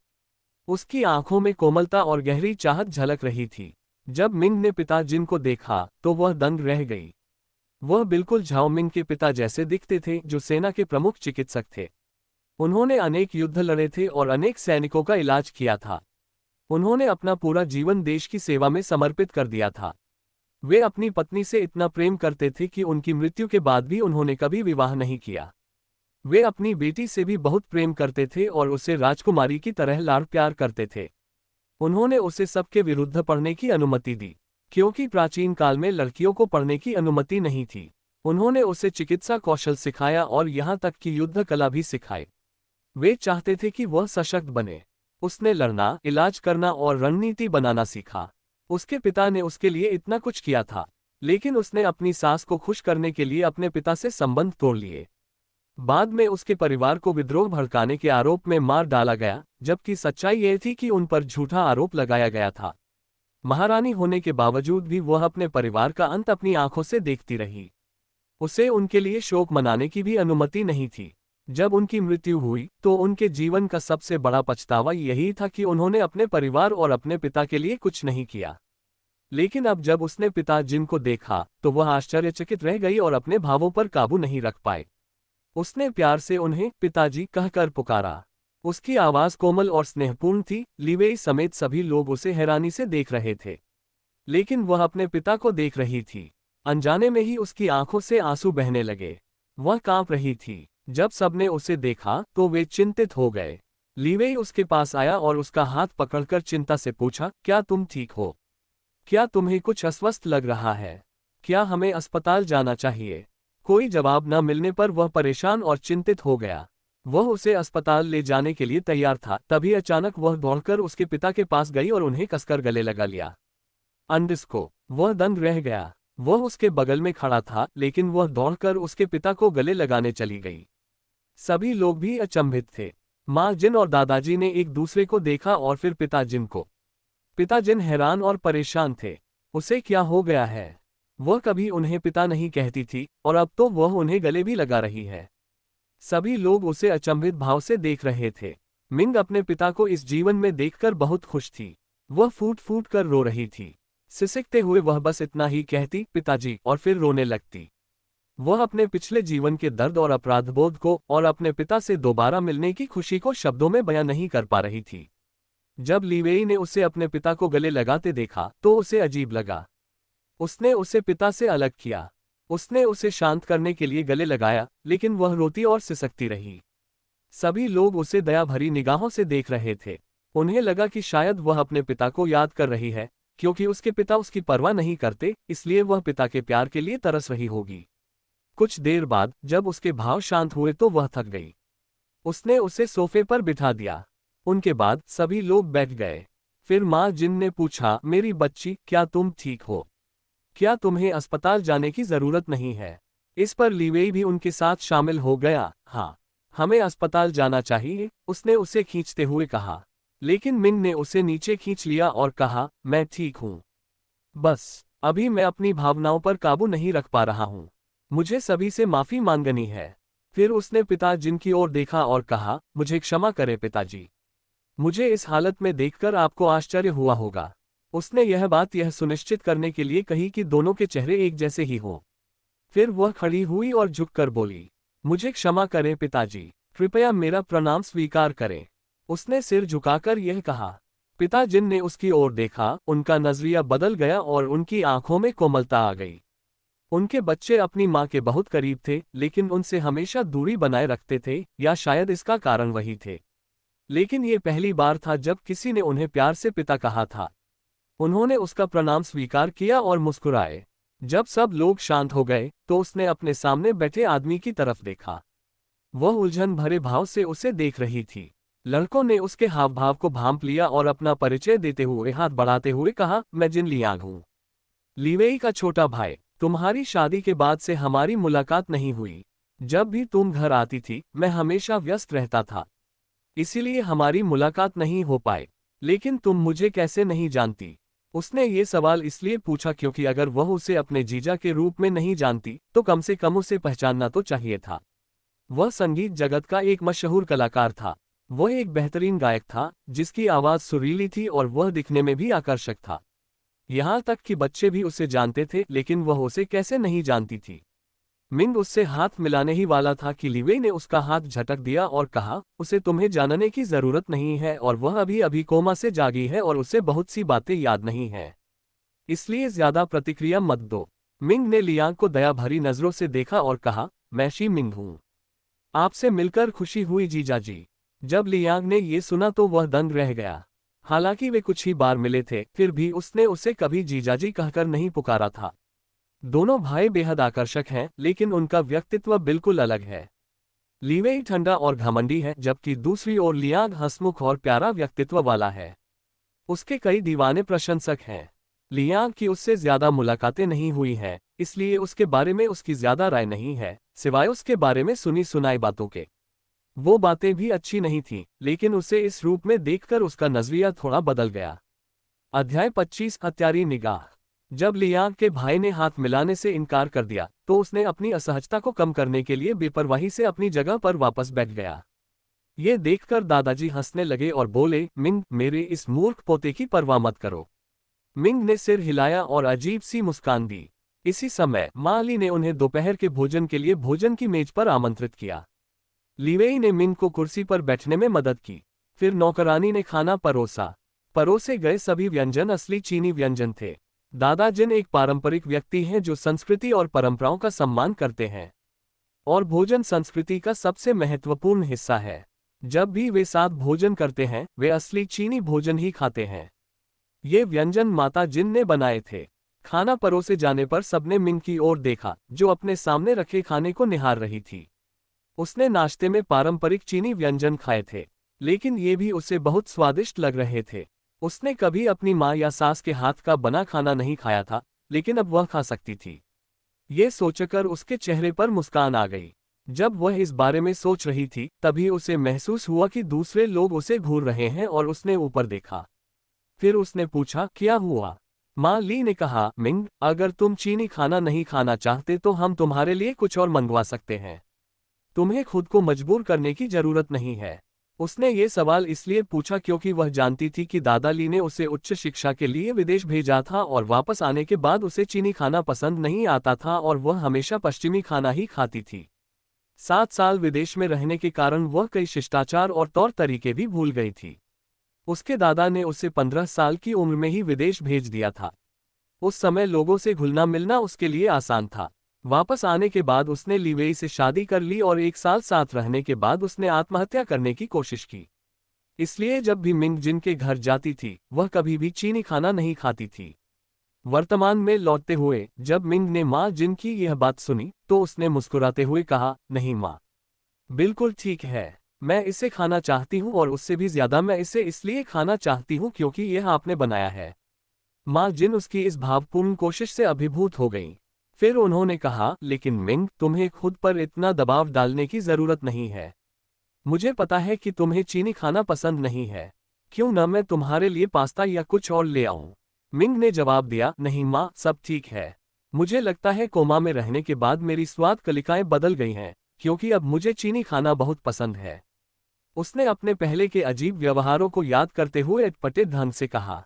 S1: उसकी आंखों में कोमलता और गहरी चाहत झलक रही थी। जब मिंग ने पिता जिन को देखा तो वह दंग रह गई। वह बिल्कुल झाओ मिंग के पिता जैसे दिखते थे, जो सेना के प्रमुख चिकित्सक थे। उन्होंने अनेक युद्ध लड़े थे और अनेक सैनिकों का इलाज किया था। उन्होंने अपना पूरा जीवन देश की सेवा में समर्पित कर दिया था। वे अपनी पत्नी से इतना प्रेम करते थे कि उनकी मृत्यु के बाद भी उन्होंने कभी विवाह नहीं किया। वे अपनी बेटी से भी बहुत प्रेम करते थे और उसे राजकुमारी की तरह लाड़ प्यार करते थे। उन्होंने उसे सबके विरुद्ध पढ़ने की अनुमति दी, क्योंकि प्राचीन काल में लड़कियों को पढ़ने की अनुमति नहीं थी। उन्होंने उसे चिकित्सा कौशल सिखाया और यहाँ तक कि युद्ध कला भी सिखाई। वे चाहते थे कि वह सशक्त बने। उसने लड़ना, इलाज करना और रणनीति बनाना सीखा। उसके पिता ने उसके लिए इतना कुछ किया था, लेकिन उसने अपनी सास को खुश करने के लिए अपने पिता से संबंध तोड़ लिए। बाद में उसके परिवार को विद्रोह भड़काने के आरोप में मार डाला गया, जबकि सच्चाई यह थी कि उन पर झूठा आरोप लगाया गया था। महारानी होने के बावजूद भी वह अपने परिवार का अंत अपनी आंखों से देखती रही। उसे उनके लिए शोक मनाने की भी अनुमति नहीं थी। जब उनकी मृत्यु हुई तो उनके जीवन का सबसे बड़ा पछतावा यही था कि उन्होंने अपने परिवार और अपने पिता के लिए कुछ नहीं किया। लेकिन अब जब उसने पिता जिन को देखा तो वह आश्चर्यचकित रह गई और अपने भावों पर काबू नहीं रख पाई। उसने प्यार से उन्हें पिताजी कहकर पुकारा। उसकी आवाज कोमल और स्नेहपूर्ण थी। लीवेई समेत सभी लोग उसे हैरानी से देख रहे थे, लेकिन वह अपने पिता को देख रही थी। अनजाने में ही उसकी आंखों से आंसू बहने लगे। वह कांप रही थी। जब सबने उसे देखा तो वे चिंतित हो गए। लीवेई उसके पास आया और उसका हाथ पकड़कर चिंता से पूछा, क्या तुम ठीक हो? क्या तुम्हें कुछ अस्वस्थ लग रहा है? क्या हमें अस्पताल जाना चाहिए? कोई जवाब न मिलने पर वह परेशान और चिंतित हो गया। वह उसे अस्पताल ले जाने के लिए तैयार था, तभी अचानक वह दौड़कर उसके पिता के पास गई और उन्हें कसकर गले लगा लिया। अंडिस्को, वह दंग रह गया। वह उसके बगल में खड़ा था, लेकिन वह दौड़कर उसके पिता को गले लगाने चली गई। सभी लोग भी अचंभित थे। माँ जिन और दादाजी ने एक दूसरे को देखा और फिर पिता जिन को। पिता जिन हैरान और परेशान थे। उसे क्या हो गया है? वह कभी उन्हें पिता नहीं कहती थी और अब तो वह उन्हें गले भी लगा रही है। सभी लोग उसे अचंभित भाव से देख रहे थे। मिंग अपने पिता को इस जीवन में देखकर बहुत खुश थी। वह फूट फूट कर रो रही थी। सिसकते हुए वह बस इतना ही कहती, पिताजी, और फिर रोने लगती। वह अपने पिछले जीवन के दर्द और अपराधबोध को और अपने पिता से दोबारा मिलने की खुशी को शब्दों में बयां नहीं कर पा रही थी। जब लीवेई ने उसे अपने पिता को गले लगाते देखा तो उसे अजीब लगा। उसने उसे पिता से अलग किया। उसने उसे शांत करने के लिए गले लगाया, लेकिन वह रोती और सिसकती रही। सभी लोग उसे दया भरी निगाहों से देख रहे थे। उन्हें लगा कि शायद वह अपने पिता को याद कर रही है, क्योंकि उसके पिता उसकी परवाह नहीं करते, इसलिए वह पिता के प्यार के लिए तरस रही होगी। कुछ देर बाद जब उसके भाव शांत हुए तो वह थक गई। उसने उसे सोफे पर बिठा दिया। उनके बाद सभी लोग बैठ गए। फिर माँ जिन ने पूछा, मेरी बच्ची, क्या तुम ठीक हो? क्या तुम्हें अस्पताल जाने की जरूरत नहीं है? इस पर लीवेई भी उनके साथ शामिल हो गया। हाँ, हमें अस्पताल जाना चाहिए, उसने उसे खींचते हुए कहा। लेकिन मिंग ने उसे नीचे खींच लिया और कहा, मैं ठीक हूँ। बस अभी मैं अपनी भावनाओं पर काबू नहीं रख पा रहा हूँ। मुझे सभी से माफी मांगनी है। फिर उसने पिता जिन की ओर देखा और कहा, मुझे क्षमा करें पिताजी। मुझे इस हालत में देखकर आपको आश्चर्य हुआ होगा। उसने यह बात यह सुनिश्चित करने के लिए कही कि दोनों के चेहरे एक जैसे ही हों। फिर वह खड़ी हुई और झुककर बोली, मुझे क्षमा करें पिताजी, कृपया मेरा प्रणाम स्वीकार करें। उसने सिर झुकाकर यह कहा। पिता जिन ने उसकी ओर देखा, उनका नजरिया बदल गया और उनकी आंखों में कोमलता आ गई। उनके बच्चे अपनी माँ के बहुत करीब थे, लेकिन उनसे हमेशा दूरी बनाए रखते थे, या शायद इसका कारण वही थे। लेकिन ये पहली बार था जब किसी ने उन्हें प्यार से पिता कहा था। उन्होंने उसका प्रणाम स्वीकार किया और मुस्कुराए। जब सब लोग शांत हो गए तो उसने अपने सामने बैठे आदमी की तरफ देखा। वह उलझन भरे भाव से उसे देख रही थी। लड़कों ने उसके हाव भाव को भांप लिया और अपना परिचय देते हुए हाथ बढ़ाते हुए कहा, मैं जिन लियांग हूँ, लीवेई का छोटा भाई। तुम्हारी शादी के बाद से हमारी मुलाकात नहीं हुई। जब भी तुम घर आती थी मैं हमेशा व्यस्त रहता था, इसीलिए हमारी मुलाकात नहीं हो पाई। लेकिन तुम मुझे कैसे नहीं जानती? उसने ये सवाल इसलिए पूछा क्योंकि अगर वह उसे अपने जीजा के रूप में नहीं जानती तो कम से कम उसे पहचानना तो चाहिए था। वह संगीत जगत का एक मशहूर कलाकार था। वह एक बेहतरीन गायक था जिसकी आवाज सुरीली थी और वह दिखने में भी आकर्षक था। यहाँ तक कि बच्चे भी उसे जानते थे, लेकिन वह उसे कैसे नहीं जानती थी। मिंग उससे हाथ मिलाने ही वाला था कि लीवेई ने उसका हाथ झटक दिया और कहा, उसे तुम्हें जानने की जरूरत नहीं है और वह अभी अभी कोमा से जागी है और उसे बहुत सी बातें याद नहीं है, इसलिए ज्यादा प्रतिक्रिया मत दो। मिंग ने लियांग को दया भरी नजरों से देखा और कहा, मैं शी मिंग हूँ। आपसे मिलकर खुशी हुई जीजाजी। जब लियांग ने ये सुना तो वह दंग रह गया। हालांकि वे कुछ ही बार मिले थे, फिर भी उसने उसे कभी जीजाजी कहकर नहीं पुकारा था। दोनों भाई बेहद आकर्षक हैं, लेकिन उनका व्यक्तित्व बिल्कुल अलग है। लीवेई ठंडा और घमंडी है, जबकि दूसरी ओर लियांग हंसमुख और प्यारा व्यक्तित्व वाला है। उसके कई दीवाने प्रशंसक हैं। लियांग की उससे ज्यादा मुलाकातें नहीं हुई हैं, इसलिए उसके बारे में उसकी ज्यादा राय नहीं है, सिवाय उसके बारे में सुनी सुनाई बातों के। वो बातें भी अच्छी नहीं थीं, लेकिन उसे इस रूप में देखकर उसका नजरिया थोड़ा बदल गया। अध्याय 25 हत्यारी निगाह। जब लियांग के भाई ने हाथ मिलाने से इनकार कर दिया तो उसने अपनी असहजता को कम करने के लिए बेपरवाही से अपनी जगह पर वापस बैठ गया। ये देखकर दादाजी हंसने लगे और बोले, मिंग, मेरे इस मूर्ख पोते की परवाह मत करो। मिंग ने सिर हिलाया और अजीब सी मुस्कान दी। इसी समय माँ ली ने उन्हें दोपहर के भोजन के लिए भोजन की मेज पर आमंत्रित किया। लीवेई ने मिंग को कुर्सी पर बैठने में मदद की। फिर नौकरानी ने खाना परोसा। परोसे गए सभी व्यंजन असली चीनी व्यंजन थे। दादा जिन एक पारंपरिक व्यक्ति हैं जो संस्कृति और परंपराओं का सम्मान करते हैं, और भोजन संस्कृति का सबसे महत्वपूर्ण हिस्सा है। जब भी वे साथ भोजन करते हैं वे असली चीनी भोजन ही खाते हैं। ये व्यंजन माता जिन ने बनाए थे। खाना परोसे जाने पर सबने मिंग की ओर देखा जो अपने सामने रखे खाने को निहार रही थी। उसने नाश्ते में पारंपरिक चीनी व्यंजन खाए थे, लेकिन ये भी उसे बहुत स्वादिष्ट लग रहे थे। उसने कभी अपनी माँ या सास के हाथ का बना खाना नहीं खाया था, लेकिन अब वह खा सकती थी। ये सोचकर उसके चेहरे पर मुस्कान आ गई। जब वह इस बारे में सोच रही थी तभी उसे महसूस हुआ कि दूसरे लोग उसे घूर रहे हैं और उसने ऊपर देखा। फिर उसने पूछा, क्या हुआ? माँ ली ने कहा, मिंग, अगर तुम चीनी खाना नहीं खाना चाहते तो हम तुम्हारे लिए कुछ और मंगवा सकते हैं। तुम्हें खुद को मजबूर करने की जरूरत नहीं है। उसने ये सवाल इसलिए पूछा क्योंकि वह जानती थी कि दादा ली ने उसे उच्च शिक्षा के लिए विदेश भेजा था और वापस आने के बाद उसे चीनी खाना पसंद नहीं आता था और वह हमेशा पश्चिमी खाना ही खाती थी। 7 साल विदेश में रहने के कारण वह कई शिष्टाचार और तौर तरीके भी भूल गई थी। उसके दादा ने उसे 15 साल की उम्र में ही विदेश भेज दिया था। उस समय लोगों से घुलना मिलना उसके लिए आसान था। वापस आने के बाद उसने लीवेई से शादी कर ली और 1 साल साथ रहने के बाद उसने आत्महत्या करने की कोशिश की। इसलिए जब भी मिंग जिन के घर जाती थी वह कभी भी चीनी खाना नहीं खाती थी। वर्तमान में लौटते हुए जब मिंग ने माँ जिन की यह बात सुनी तो उसने मुस्कुराते हुए कहा, नहीं माँ, बिल्कुल ठीक है। मैं इसे खाना चाहती हूँ और उससे भी ज्यादा मैं इसे इसलिए खाना चाहती हूँ क्योंकि यह आपने बनाया है। माँ जिन उसकी इस भावपूर्ण कोशिश से अभिभूत हो गईं। फिर उन्होंने कहा, लेकिन मिंग, तुम्हें खुद पर इतना दबाव डालने की जरूरत नहीं है। मुझे पता है कि तुम्हें चीनी खाना पसंद नहीं है। क्यों न मैं तुम्हारे लिए पास्ता या कुछ और ले आऊं? मिंग ने जवाब दिया, नहीं माँ, सब ठीक है। मुझे लगता है कोमा में रहने के बाद मेरी स्वाद कलिकाएं बदल गई हैं, क्योंकि अब मुझे चीनी खाना बहुत पसंद है। उसने अपने पहले के अजीब व्यवहारों को याद करते हुए अटपटे ढंग से कहा।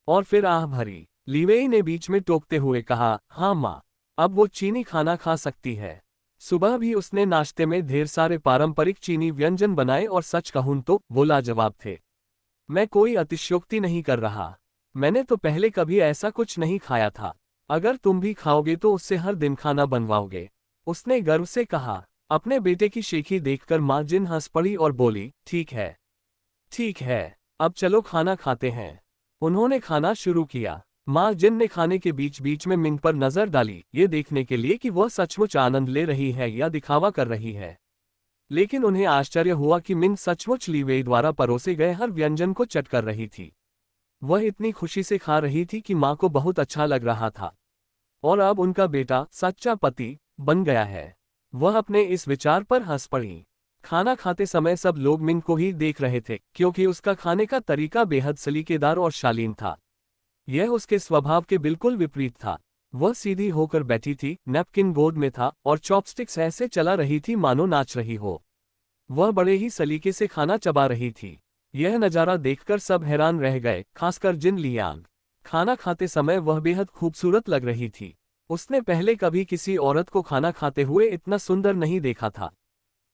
S1: और फिर आह भरी। लीवेई ने बीच में टोकते हुए कहा, हाँ माँ, अब वो चीनी खाना खा सकती है। सुबह भी उसने नाश्ते में ढेर सारे पारंपरिक चीनी व्यंजन बनाए और सच कहूं तो वो लाजवाब थे। मैं कोई अतिशयोक्ति नहीं कर रहा। मैंने तो पहले कभी ऐसा कुछ नहीं खाया था। अगर तुम भी खाओगे तो उससे हर दिन खाना बनवाओगे। उसने गर्व से कहा। अपने बेटे की शेखी देखकर माँ जिन हंस पड़ी और बोली, ठीक है, ठीक है, अब चलो खाना खाते हैं। उन्होंने खाना शुरू किया। माँ जिन ने खाने के बीच बीच में मिंग पर नजर डाली, ये देखने के लिए कि वह सचमुच आनंद ले रही है या दिखावा कर रही है। लेकिन उन्हें आश्चर्य हुआ कि मिंग सचमुच लीवेई द्वारा परोसे गए हर व्यंजन को चट कर रही थी। वह इतनी खुशी से खा रही थी कि माँ को बहुत अच्छा लग रहा था। और अब उनका बेटा सच्चा पति बन गया है। वह अपने इस विचार पर हंस पड़ी। खाना खाते समय सब लोग मिंग को ही देख रहे थे क्योंकि उसका खाने का तरीका बेहद सलीकेदार और शालीन था। यह उसके स्वभाव के बिल्कुल विपरीत था। वह सीधी होकर बैठी थी, नैपकिन गोद में था और चॉपस्टिक्स ऐसे चला रही थी मानो नाच रही हो। वह बड़े ही सलीके से खाना चबा रही थी। यह नज़ारा देखकर सब हैरान रह गए, खासकर जिन लियांग। खाना खाते समय वह बेहद खूबसूरत लग रही थी। उसने पहले कभी किसी औरत को खाना खाते हुए इतना सुंदर नहीं देखा था।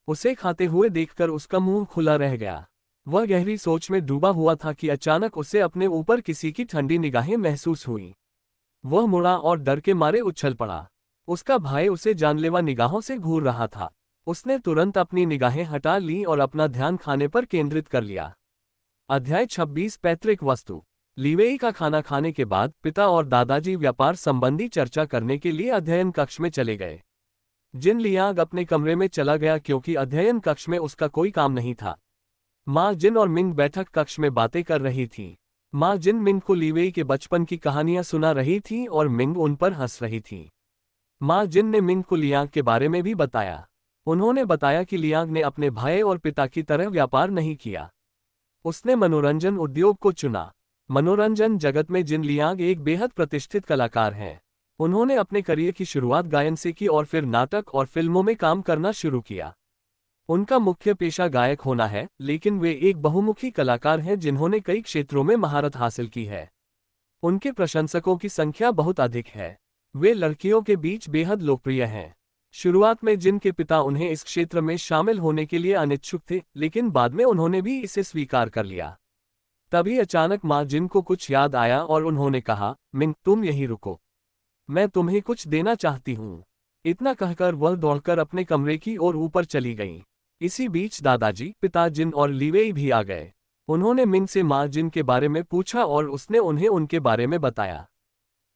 S1: उसे खाते हुए देखकर उसका मुंह खुला रह गया। वह गहरी सोच में डूबा हुआ था कि अचानक उसे अपने ऊपर किसी की ठंडी निगाहें महसूस हुई। वह मुड़ा और डर के मारे उछल पड़ा। उसका भाई उसे जानलेवा निगाहों से घूर रहा था। उसने तुरंत अपनी निगाहें हटा ली और अपना ध्यान खाने पर केंद्रित कर लिया। अध्याय 26 पैतृक वस्तु। लीवेई का खाना खाने के बाद पिता और दादाजी व्यापार संबंधी चर्चा करने के लिए अध्ययन कक्ष में चले गए। जिन लियांग अपने कमरे में चला गया क्योंकि अध्ययन कक्ष में उसका कोई काम नहीं था। माँ जिन और मिंग बैठक कक्ष में बातें कर रही थी। माँ जिन मिंग को लीवेई के बचपन की कहानियां सुना रही थी और मिंग उन पर हंस रही थी। माँ जिन ने मिंग को लियांग के बारे में भी बताया। उन्होंने बताया कि लियांग ने अपने भाई और पिता की तरह व्यापार नहीं किया। उसने मनोरंजन उद्योग को चुना। मनोरंजन जगत में जिन लियांग एक बेहद प्रतिष्ठित कलाकार हैं। उन्होंने अपने करियर की शुरुआत गायन से की और फिर नाटक और फिल्मों में काम करना शुरू किया। उनका मुख्य पेशा गायक होना है, लेकिन वे एक बहुमुखी कलाकार हैं जिन्होंने कई क्षेत्रों में महारत हासिल की है। उनके प्रशंसकों की संख्या बहुत अधिक है। वे लड़कियों के बीच बेहद लोकप्रिय हैं। शुरुआत में जिन के पिता उन्हें इस क्षेत्र में शामिल होने के लिए अनिच्छुक थे, लेकिन बाद में उन्होंने भी इसे स्वीकार कर लिया। तभी अचानक माँ जिन को कुछ याद आया और उन्होंने कहा, मिंग, तुम यहीं रुको, मैं तुम्हें कुछ देना चाहती हूँ। इतना कहकर वह दौड़कर अपने कमरे की ओर ऊपर चली गईं। इसी बीच दादाजी, पिता जिन और लीवेई भी आ गए। उन्होंने मिंग से माँ जिन के बारे में पूछा और उसने उन्हें उनके बारे में बताया।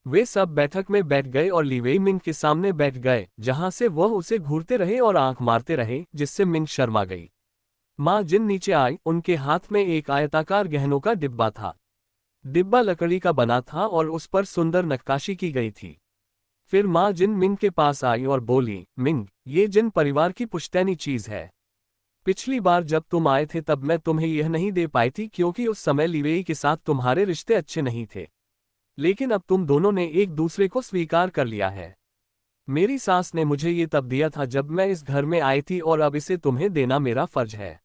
S1: वे सब बैठक में बैठ गए और लीवेई मिंग के सामने बैठ गए, जहां से वह उसे घूरते रहे और आंख मारते रहे, जिससे मिंग शर्मा गई। माँ जिन नीचे आई। उनके हाथ में एक आयताकार गहनों का डिब्बा था। डिब्बा लकड़ी का बना था और उस पर सुंदर नक्काशी की गई थी। फिर माँ जिन मिंग के पास आई और बोली, मिंग, ये जिन परिवार की पुश्तैनी चीज है। पिछली बार जब तुम आए थे तब मैं तुम्हें यह नहीं दे पाई थी क्योंकि उस समय लीवेई के साथ तुम्हारे रिश्ते अच्छे नहीं थे। लेकिन अब तुम दोनों ने एक दूसरे को स्वीकार कर लिया है। मेरी सास ने मुझे ये तब दिया था जब मैं इस घर में आई थी और अब इसे तुम्हें देना मेरा फर्ज है।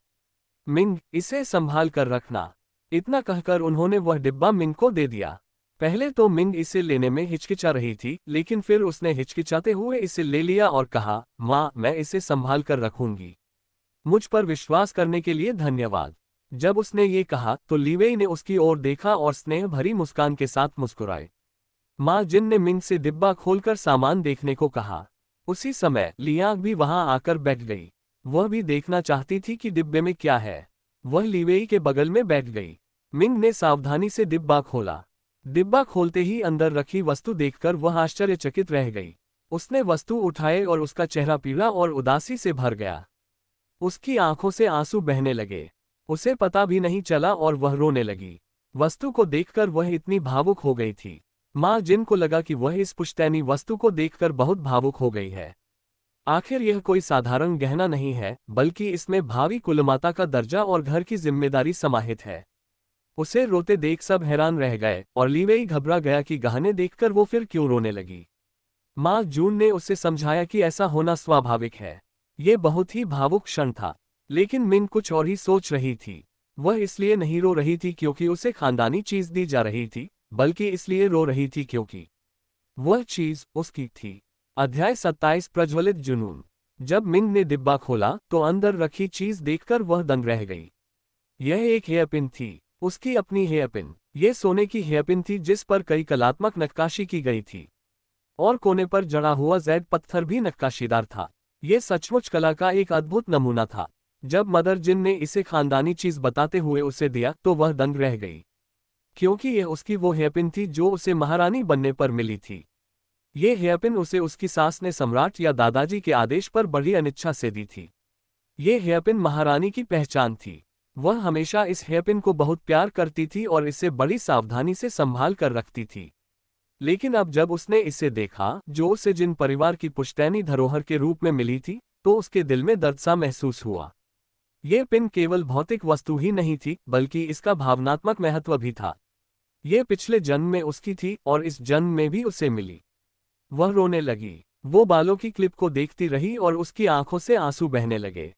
S1: मिंग, इसे संभाल कर रखना। इतना कहकर उन्होंने वह डिब्बा मिंग को दे दिया। पहले तो मिंग इसे लेने में हिचकिचा रही थी, लेकिन फिर उसने हिचकिचाते हुए इसे ले लिया और कहा, माँ, मैं इसे संभाल कर रखूंगी। मुझ पर विश्वास करने के लिए धन्यवाद। जब उसने ये कहा तो लीवेई ने उसकी ओर देखा और स्नेह भरी मुस्कान के साथ मुस्कुराए। माँ जिन ने मिंग से डिब्बा खोलकर सामान देखने को कहा। उसी समय लियांग भी वहां आकर बैठ गई। वह भी देखना चाहती थी कि डिब्बे में क्या है। वह लीवेई के बगल में बैठ गई। मिंग ने सावधानी से डिब्बा खोला। डिब्बा खोलते ही अंदर रखी वस्तु देखकर वह आश्चर्यचकित रह गई। उसने वस्तु उठाए और उसका चेहरा पीला और उदासी से भर गया। उसकी आंखों से आंसू बहने लगे। उसे पता भी नहीं चला और वह रोने लगी। वस्तु को देखकर वह इतनी भावुक हो गई थी। माँ जिन को लगा कि वह इस पुश्तैनी वस्तु को देखकर बहुत भावुक हो गई है। आखिर यह कोई साधारण गहना नहीं है, बल्कि इसमें भावी कुलमाता का दर्जा और घर की जिम्मेदारी समाहित है। उसे रोते देख सब हैरान रह गए और लीवेई घबरा गया कि गहने देखकर वो फिर क्यों रोने लगी। माँ जून ने उसे समझाया कि ऐसा होना स्वाभाविक है। ये बहुत ही भावुक क्षण था, लेकिन मिंग कुछ और ही सोच रही थी। वह इसलिए नहीं रो रही थी क्योंकि उसे खानदानी चीज दी जा रही थी, बल्कि इसलिए रो रही थी क्योंकि वह चीज उसकी थी। अध्याय 27 प्रज्वलित जुनून। जब मिंग ने डिब्बा खोला तो अंदर रखी चीज देखकर वह दंग रह गई। यह एक हेयरपिन थी, उसकी अपनी हेयरपिन। यह सोने की हेयरपिन थी जिस पर कई कलात्मक नक्काशी की गई थी और कोने पर जड़ा हुआ जैद पत्थर भी नक्काशीदार था। यह सचमुच कला का एक अद्भुत नमूना था। जब मदर जिन ने इसे खानदानी चीज बताते हुए उसे दिया तो वह दंग रह गई, क्योंकि यह उसकी वो हेयरपिन थी जो उसे महारानी बनने पर मिली थी। ये हेयरपिन उसे उसकी सास ने सम्राट या दादाजी के आदेश पर बड़ी अनिच्छा से दी थी। ये हेयरपिन महारानी की पहचान थी। वह हमेशा इस हेयरपिन को बहुत प्यार करती थी और इसे बड़ी सावधानी से संभाल कर रखती थी। लेकिन अब जब उसने इसे देखा, जो उसे जिन परिवार की पुश्तैनी धरोहर के रूप में मिली थी, तो उसके दिल में दर्द सा महसूस हुआ। ये पिन केवल भौतिक वस्तु ही नहीं थी, बल्कि इसका भावनात्मक महत्व भी था। ये पिछले जन्म में उसकी थी और इस जन्म में भी उसे मिली। वह रोने लगी। वो बालों की क्लिप को देखती रही और उसकी आंखों से आंसू बहने लगे।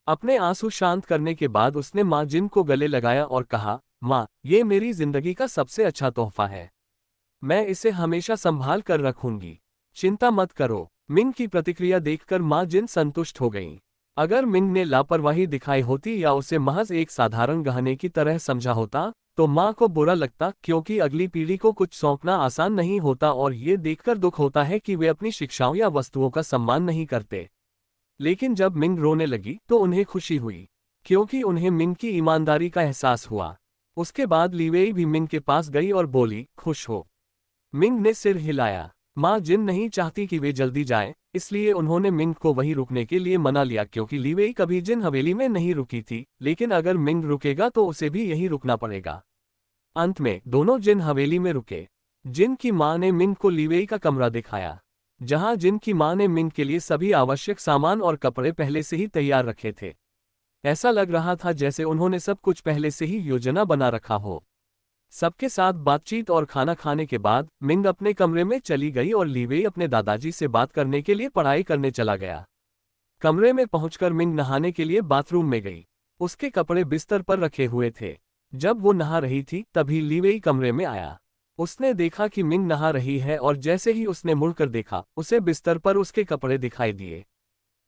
S1: अपने आंसू शांत करने के बाद उसने माँ जिन को गले लगाया और कहा, माँ, ये मेरी जिंदगी का सबसे अच्छा तोहफा है। मैं इसे हमेशा संभाल कर रखूंगी। चिंता मत करो। मिंग की प्रतिक्रिया देखकर माँ जिन संतुष्ट हो गईं। अगर मिंग ने लापरवाही दिखाई होती या उसे महज एक साधारण गहने की तरह समझा होता तो माँ को बुरा लगता, क्योंकि अगली पीढ़ी को कुछ सौंपना आसान नहीं होता और ये देखकर दुख होता है कि वे अपनी शिक्षाओं या वस्तुओं का सम्मान नहीं करते। लेकिन जब मिंग रोने लगी तो उन्हें खुशी हुई, क्योंकि उन्हें मिंग की ईमानदारी का एहसास हुआ। उसके बाद लीवेई भी मिंग के पास गई और बोली, खुश हो? मिंग ने सिर हिलाया। माँ जिन नहीं चाहती कि वे जल्दी जाएं, इसलिए उन्होंने मिंग को वहीं रुकने के लिए मना लिया, क्योंकि लीवेई कभी जिन हवेली में नहीं रुकी थी, लेकिन अगर मिंग रुकेगा तो उसे भी यहीं रुकना पड़ेगा। अंत में दोनों जिन हवेली में रुके। जिन की माँ ने मिंग को लीवेई का कमरा दिखाया, जहां जिन की माँ ने मिंग के लिए सभी आवश्यक सामान और कपड़े पहले से ही तैयार रखे थे। ऐसा लग रहा था जैसे उन्होंने सब कुछ पहले से ही योजना बना रखा हो। सबके साथ बातचीत और खाना खाने के बाद मिंग अपने कमरे में चली गई और लीवेई अपने दादाजी से बात करने के लिए पढ़ाई करने चला गया। कमरे में पहुंचकर मिंग नहाने के लिए बाथरूम में गई। उसके कपड़े बिस्तर पर रखे हुए थे। जब वो नहा रही थी तभी लीवेई कमरे में आया। उसने देखा कि मिंग नहा रही है और जैसे ही उसने मुड़कर देखा उसे बिस्तर पर उसके कपड़े दिखाई दिए।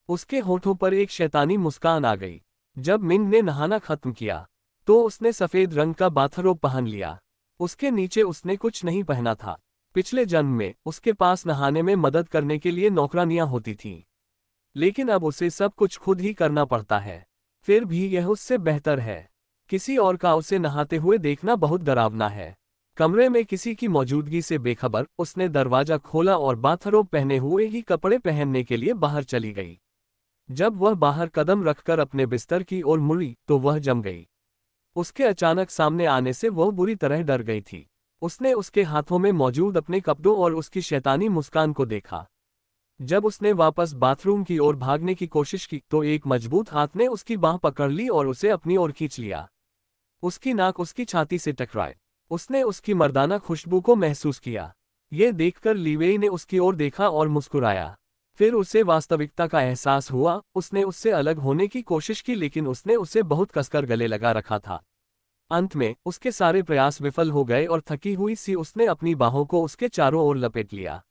S1: उसके होठों पर एक शैतानी मुस्कान आ गई। जब मिंग ने नहाना खत्म किया तो उसने सफेद रंग का बाथरोब पहन लिया। उसके नीचे उसने कुछ नहीं पहना था। पिछले जन्म में उसके पास नहाने में मदद करने के लिए नौकरानियां होती थीं, लेकिन अब उसे सब कुछ खुद ही करना पड़ता है। फिर भी यह उससे बेहतर है। किसी और का उसे नहाते हुए देखना बहुत डरावना है। कमरे में किसी की मौजूदगी से बेखबर उसने दरवाजा खोला और बाथरोब पहने हुए ही कपड़े पहनने के लिए बाहर चली गई। जब वह बाहर कदम रखकर अपने बिस्तर की ओर मुड़ी तो वह जम गई। उसके अचानक सामने आने से वह बुरी तरह डर गई थी। उसने उसके हाथों में मौजूद अपने कपड़ों और उसकी शैतानी मुस्कान को देखा। जब उसने वापस बाथरूम की ओर भागने की कोशिश की तो एक मजबूत हाथ ने उसकी बांह पकड़ ली और उसे अपनी ओर खींच लिया। उसकी नाक उसकी छाती से टकराई। उसने उसकी मर्दाना खुशबू को महसूस किया। ये देखकर लीवेई ने उसकी ओर देखा और मुस्कुराया। फिर उसे वास्तविकता का एहसास हुआ। उसने उससे अलग होने की कोशिश की लेकिन उसने उसे बहुत कसकर गले लगा रखा था। अंत में उसके सारे प्रयास विफल हो गए और थकी हुई सी उसने अपनी बाहों को उसके चारों ओर लपेट लिया।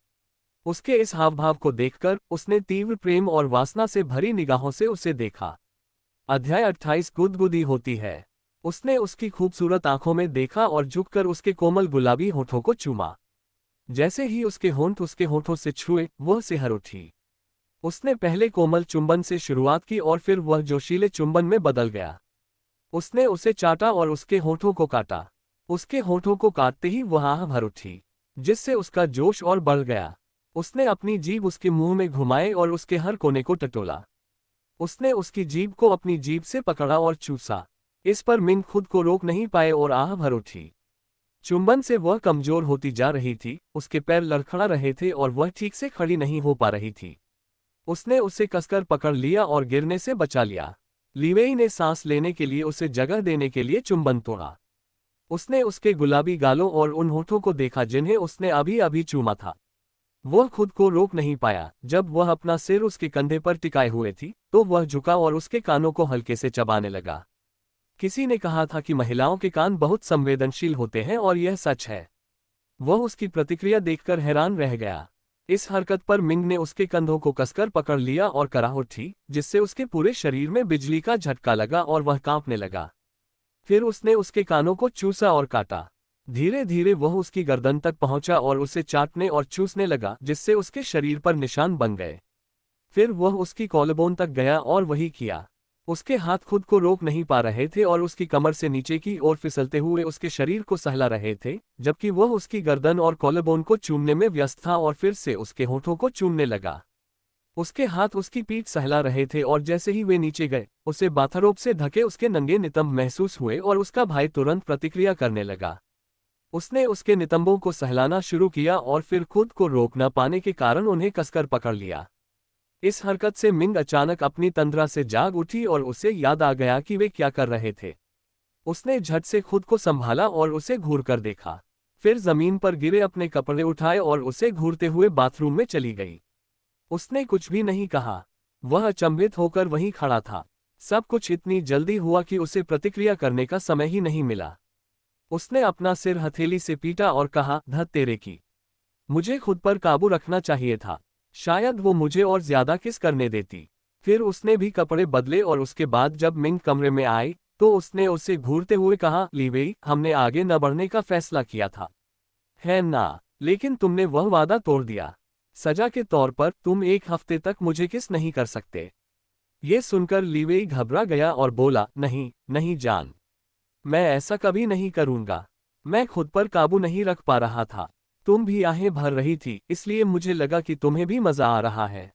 S1: उसके इस हावभाव को देखकर उसने तीव्र प्रेम और वासना से भरी निगाहों से उसे देखा। अध्याय 28 गुदगुदी होती है। उसने उसकी खूबसूरत आंखों में देखा और झुककर उसके कोमल गुलाबी होठों को चूमा। जैसे ही उसके होंठ उसके होठों से छुए वह सिहर उठी। उसने पहले कोमल चुंबन से शुरुआत की और फिर वह जोशीले चुंबन में बदल गया। उसने उसे चाटा और उसके होठों को काटा। उसके होठों को काटते ही वह आह भर उठी, जिससे उसका जोश और बढ़ गया। उसने अपनी जीभ उसके मुंह में घुमाए और उसके हर कोने को टटोला। उसने उसकी जीभ को अपनी जीभ से पकड़ा और चूसा। इस पर मिंग खुद को रोक नहीं पाए और आह भर उठी। चुंबन से वह कमजोर होती जा रही थी। उसके पैर लड़खड़ा रहे थे और वह ठीक से खड़ी नहीं हो पा रही थी। उसने उसे कसकर पकड़ लिया और गिरने से बचा लिया। लीवेई ने सांस लेने के लिए उसे जगह देने के लिए चुंबन तोड़ा। उसने उसके गुलाबी गालों और उन होठों को देखा जिन्हें उसने अभी अभी चूमा था। वह खुद को रोक नहीं पाया। जब वह अपना सिर उसके कंधे पर टिकाए हुए थी तो वह झुका और उसके कानों को हल्के से चबाने लगा। किसी ने कहा था कि महिलाओं के कान बहुत संवेदनशील होते हैं और यह सच है। वह उसकी प्रतिक्रिया देखकर हैरान रह गया। इस हरकत पर मिंग ने उसके कंधों को कसकर पकड़ लिया और कराह उठी, जिससे उसके पूरे शरीर में बिजली का झटका लगा और वह कांपने लगा। फिर उसने उसके कानों को चूसा और काटा। धीरे धीरे वह उसकी गर्दन तक पहुंचा और उसे चाटने और चूसने लगा, जिससे उसके शरीर पर निशान बन गए। फिर वह उसकी कॉलरबोन तक गया और वही किया। उसके हाथ खुद को रोक नहीं पा रहे थे और उसकी कमर से नीचे की ओर फिसलते हुए उसके शरीर को सहला रहे थे, जबकि वह उसकी गर्दन और कॉलरबोन को चूमने में व्यस्त था और फिर से उसके होठों को चूमने लगा। उसके हाथ उसकी पीठ सहला रहे थे और जैसे ही वे नीचे गए उसे बाथरोब से ढके उसके नंगे नितंब महसूस हुए और उसका भाई तुरंत प्रतिक्रिया करने लगा। उसने उसके नितंबों को सहलाना शुरू किया और फिर खुद को रोक न पाने के कारण उन्हें कसकर पकड़ लिया। इस हरकत से मिंग अचानक अपनी तंद्रा से जाग उठी और उसे याद आ गया कि वे क्या कर रहे थे। उसने झट से खुद को संभाला और उसे घूरकर देखा। फिर जमीन पर गिरे अपने कपड़े उठाए और उसे घूरते हुए बाथरूम में चली गई। उसने कुछ भी नहीं कहा। वह अचंभित होकर वहीं खड़ा था। सब कुछ इतनी जल्दी हुआ कि उसे प्रतिक्रिया करने का समय ही नहीं मिला। उसने अपना सिर हथेली से पीटा और कहा, धत तेरे की। मुझे खुद पर काबू रखना चाहिए था। शायद वो मुझे और ज्यादा किस करने देती। फिर उसने भी कपड़े बदले और उसके बाद जब मिंग कमरे में आई तो उसने उसे घूरते हुए कहा, लीवेई, हमने आगे न बढ़ने का फैसला किया था, है ना? लेकिन तुमने वह वादा तोड़ दिया। सजा के तौर पर तुम 1 हफ्ते तक मुझे किस नहीं कर सकते। ये सुनकर लीवेई घबरा गया और बोला, नहीं नहीं जान, मैं ऐसा कभी नहीं करूंगा। मैं खुद पर काबू नहीं रख पा रहा था। तुम भी आहें भर रही थी, इसलिए मुझे लगा कि तुम्हें भी मजा आ रहा है।